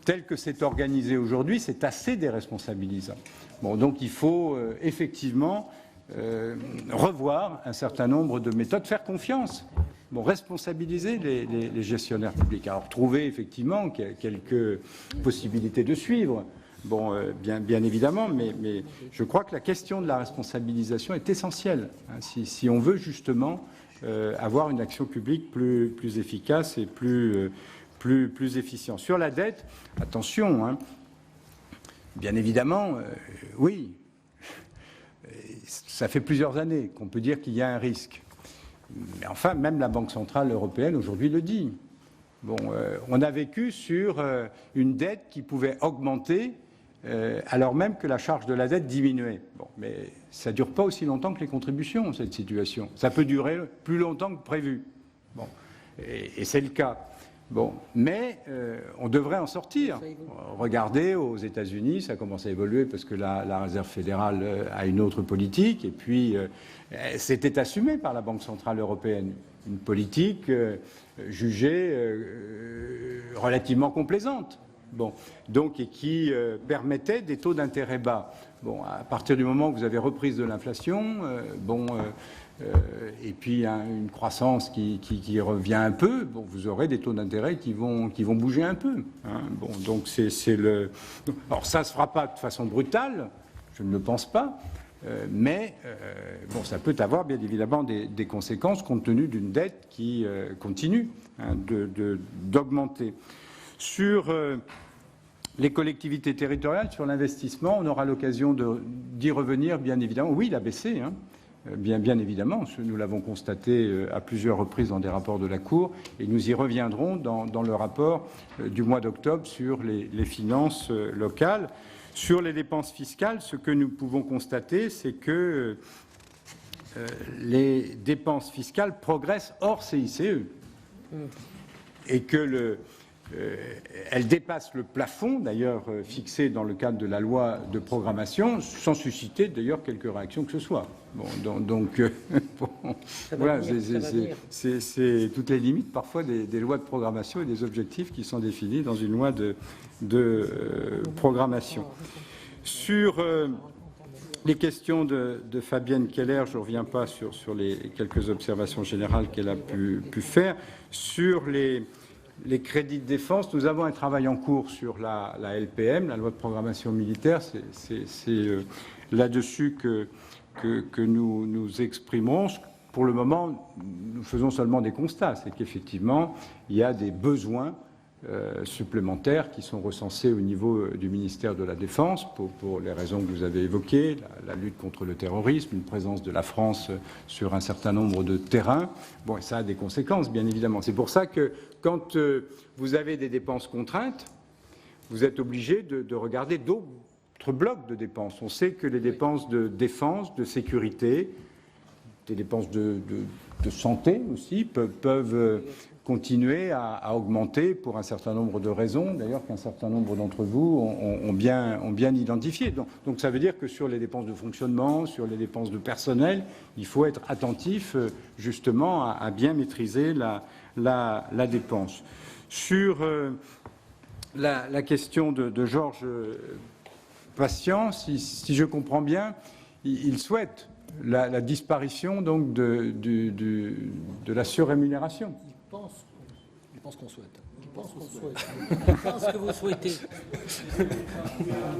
tel que c'est organisé aujourd'hui, c'est assez déresponsabilisant. Bon, donc il faut effectivement revoir un certain nombre de méthodes, faire confiance. Bon, responsabiliser les gestionnaires publics. Alors, trouver effectivement quelques possibilités de suivre. Bon, bien évidemment, mais je crois que la question de la responsabilisation est essentielle, hein, si on veut justement avoir une action publique plus efficace et plus efficiente. Sur la dette, attention, hein, bien évidemment, oui, ça fait plusieurs années qu'on peut dire qu'il y a un risque. Mais enfin, même la Banque centrale européenne aujourd'hui le dit. Bon, on a vécu sur une dette qui pouvait augmenter alors même que la charge de la dette diminuait. Bon, mais ça ne dure pas aussi longtemps que les contributions, cette situation. Ça peut durer plus longtemps que prévu. Bon, et c'est le cas. Bon, mais on devrait en sortir. Regardez, aux États-Unis, ça commence à évoluer parce que la Réserve fédérale a une autre politique, et puis c'était assumé par la Banque centrale européenne. Une politique jugée relativement complaisante. Bon, donc, et qui permettait des taux d'intérêt bas. Bon, à partir du moment où vous avez reprise de l'inflation, et puis une croissance qui revient un peu, bon, vous aurez des taux d'intérêt qui vont bouger un peu. Hein. Bon, donc alors ça ne se fera pas de façon brutale, je ne le pense pas, mais bon, ça peut avoir bien évidemment des conséquences compte tenu d'une dette qui continue d'augmenter. Sur les collectivités territoriales, sur l'investissement, on aura l'occasion d'y revenir, bien évidemment. Oui, il a baissé, hein, bien évidemment. Nous l'avons constaté à plusieurs reprises dans des rapports de la Cour, et nous y reviendrons dans le rapport du mois d'octobre sur les finances locales. Sur les dépenses fiscales, ce que nous pouvons constater, c'est que les dépenses fiscales progressent hors CICE et que elles dépassent le plafond, d'ailleurs fixé dans le cadre de la loi de programmation, sans susciter d'ailleurs quelque réaction que ce soit. Bon, donc voilà, c'est toutes les limites parfois des lois de programmation et des objectifs qui sont définis dans une loi de programmation. Sur les questions de Fabienne Keller, je ne reviens pas sur les quelques observations générales qu'elle a pu faire. Sur les crédits de défense, nous avons un travail en cours sur la LPM, la loi de programmation militaire. C'est là-dessus que nous exprimons. Pour le moment, nous faisons seulement des constats. C'est qu'effectivement, il y a des besoins supplémentaires qui sont recensés au niveau du ministère de la Défense pour les raisons que vous avez évoquées, la lutte contre le terrorisme, une présence de la France sur un certain nombre de terrains. Bon, et ça a des conséquences, bien évidemment. C'est pour ça que quand vous avez des dépenses contraintes, vous êtes obligé de regarder d'autres blocs de dépenses. On sait que les dépenses de défense, de sécurité, des dépenses de santé aussi peuvent continuer à augmenter pour un certain nombre de raisons, d'ailleurs qu'un certain nombre d'entre vous ont bien identifié. Donc ça veut dire que sur les dépenses de fonctionnement, sur les dépenses de personnel, il faut être attentif justement à bien maîtriser la dépense. Sur la question de Georges Patient, si je comprends bien, il souhaite la disparition donc de la surrémunération. Il pense qu'on souhaite. Il pense que vous souhaitez.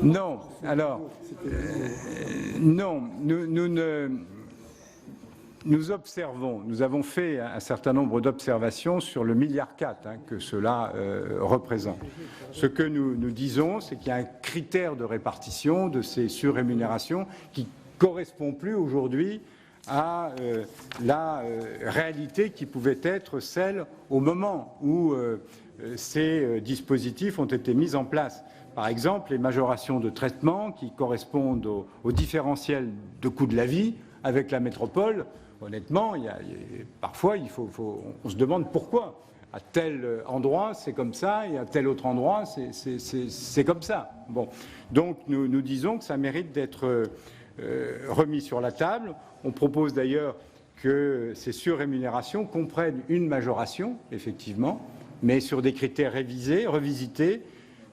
Non, alors, non, nous observons, nous avons fait un certain nombre d'observations sur le 1,4 milliard que cela représente. Ce que nous disons, c'est qu'il y a un critère de répartition de ces surrémunérations qui ne correspond plus aujourd'hui à la réalité qui pouvait être celle au moment où ces dispositifs ont été mis en place. Par exemple, les majorations de traitement qui correspondent au différentiel de coût de la vie avec la métropole. Honnêtement, parfois, on se demande pourquoi. À tel endroit, c'est comme ça, et à tel autre endroit, c'est comme ça. Bon. Donc, nous disons que ça mérite d'être remis sur la table. On propose d'ailleurs que ces surrémunérations comprennent une majoration, effectivement, mais sur des critères revisités,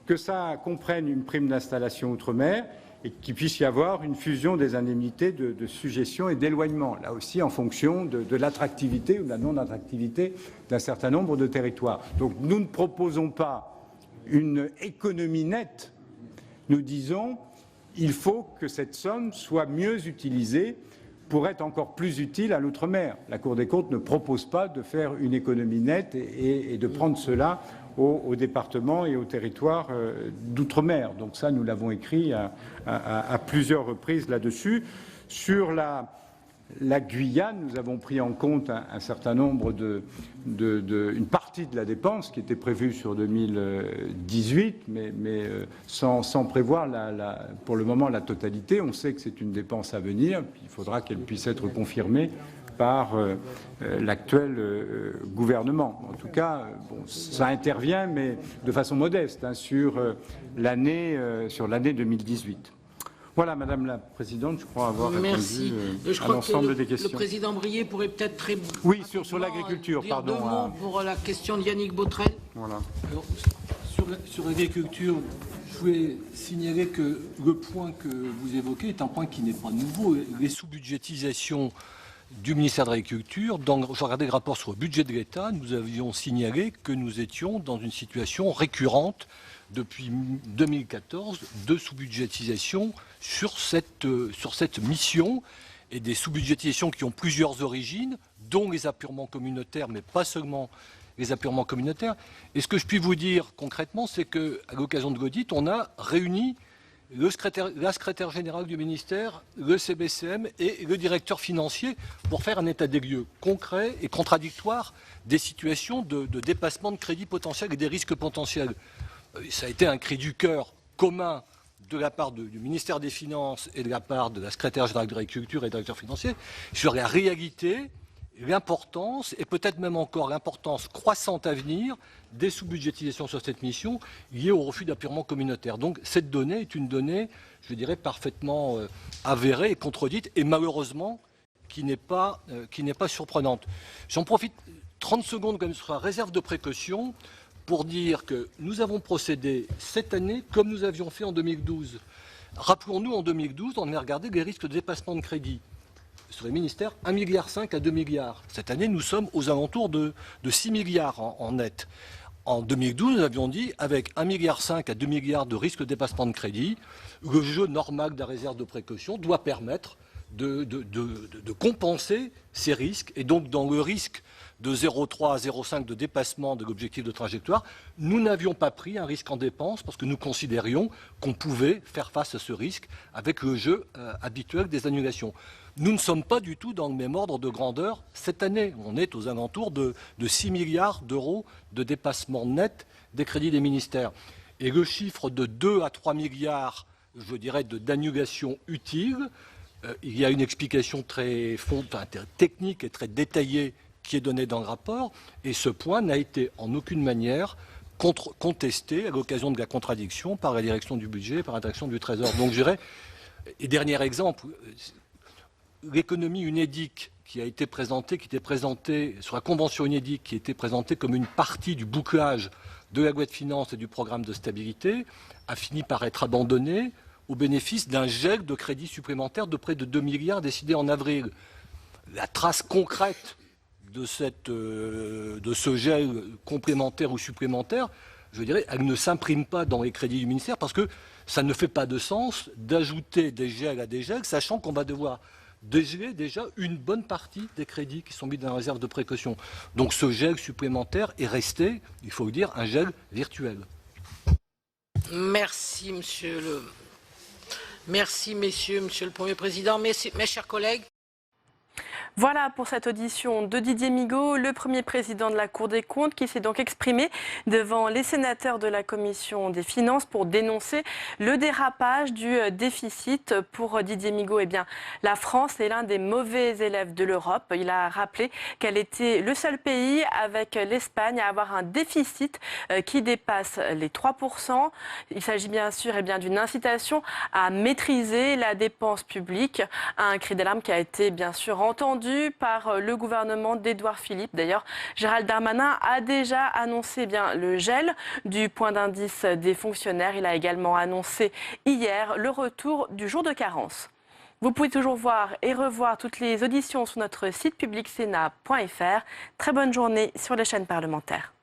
que ça comprenne une prime d'installation outre-mer et qu'il puisse y avoir une fusion des indemnités de sujétion et d'éloignement, là aussi en fonction de l'attractivité ou de la non-attractivité d'un certain nombre de territoires. Donc nous ne proposons pas une économie nette, nous disons il faut que cette somme soit mieux utilisée pour être encore plus utile à l'outre-mer. La Cour des comptes ne propose pas de faire une économie nette et de prendre cela aux départements et aux territoires d'outre-mer. Donc ça, nous l'avons écrit à plusieurs reprises là-dessus. Sur la Guyane, nous avons pris en compte un certain nombre une partie de la dépense qui était prévue sur 2018, mais sans prévoir pour le moment la totalité. On sait que c'est une dépense à venir, puis il faudra qu'elle puisse être confirmée par l'actuel gouvernement. En tout cas, ça intervient, mais de façon modeste, sur l'année 2018. Voilà, Madame la Présidente, je crois avoir répondu à l'ensemble des questions. Le Président Brié pourrait peut-être très oui, sur l'agriculture, dire pardon. 2 mots pour la question de Yannick Botrel. Voilà. Alors, sur l'agriculture, je voulais signaler que le point que vous évoquez est un point qui n'est pas nouveau. Les sous-budgétisations du ministère de l'Agriculture, je regardais le rapport sur le budget de l'État, nous avions signalé que nous étions dans une situation récurrente depuis 2014 de sous-budgétisation sur cette mission, et des sous-budgétisations qui ont plusieurs origines, dont les apurements communautaires, mais pas seulement les apurements communautaires. Et ce que je puis vous dire concrètement, c'est qu'à l'occasion de l'audit, on a réuni la secrétaire générale du ministère, le CBCM et le directeur financier pour faire un état des lieux concret et contradictoire des situations de dépassement de crédits potentiels et des risques potentiels. Ça a été un cri du cœur commun de la part du ministère des Finances et de la part de la secrétaire générale de l'Agriculture et du directeur financier sur la réalité, l'importance et peut-être même encore l'importance croissante à venir des sous-budgétisations sur cette mission liées au refus d'appurement communautaire. Donc cette donnée est une donnée, je dirais, parfaitement avérée et contredite et malheureusement qui n'est pas surprenante. J'en profite 30 secondes comme sur la réserve de précaution pour dire que nous avons procédé cette année comme nous avions fait en 2012. Rappelons-nous, en 2012, on avait regardé les risques de dépassement de crédit. Sur les ministères, 1,5 milliard à 2 milliards. Cette année, nous sommes aux alentours de 6 milliards en net. En 2012, nous avions dit, avec 1,5 milliard à 2 milliards de risques de dépassement de crédit, le jeu normal de la réserve de précaution doit permettre de compenser ces risques. Et donc, dans le risque de 0,3 à 0,5 de dépassement de l'objectif de trajectoire, nous n'avions pas pris un risque en dépenses parce que nous considérions qu'on pouvait faire face à ce risque avec le jeu habituel des annulations. Nous ne sommes pas du tout dans le même ordre de grandeur cette année. On est aux alentours de 6 milliards d'euros de dépassement net des crédits des ministères. Et le chiffre de 2 à 3 milliards, je dirais, d'annulations utiles, il y a une explication très technique et très détaillée qui est donnée dans le rapport, et ce point n'a été en aucune manière contesté à l'occasion de la contradiction par la direction du budget et par la direction du Trésor. Donc je dirais, et dernier exemple, l'économie UNEDIC qui a été présentée, qui était présentée sur la convention UNEDIC, qui était présentée comme une partie du bouclage de la loi de finances et du programme de stabilité, a fini par être abandonnée au bénéfice d'un gel de crédits supplémentaires de près de 2 milliards décidé en avril. La trace concrète de ce gel complémentaire ou supplémentaire, je dirais, elle ne s'imprime pas dans les crédits du ministère parce que ça ne fait pas de sens d'ajouter des gels à des gels, sachant qu'on va devoir dégeler déjà une bonne partie des crédits qui sont mis dans la réserve de précaution. Donc ce gel supplémentaire est resté, il faut le dire, un gel virtuel. Merci, Merci, messieurs, monsieur le Premier Président. Merci, mes chers collègues. Voilà pour cette audition de Didier Migaud, le premier président de la Cour des comptes, qui s'est donc exprimé devant les sénateurs de la Commission des finances pour dénoncer le dérapage du déficit. Pour Didier Migaud, eh bien, la France est l'un des mauvais élèves de l'Europe. Il a rappelé qu'elle était le seul pays avec l'Espagne à avoir un déficit qui dépasse les 3%. Il s'agit bien sûr d'une incitation à maîtriser la dépense publique, un cri d'alarme qui a été bien sûr entendu par le gouvernement d'Édouard Philippe. D'ailleurs, Gérald Darmanin a déjà annoncé le gel du point d'indice des fonctionnaires. Il a également annoncé hier le retour du jour de carence. Vous pouvez toujours voir et revoir toutes les auditions sur notre site publicsénat.fr. Très bonne journée sur les chaînes parlementaires.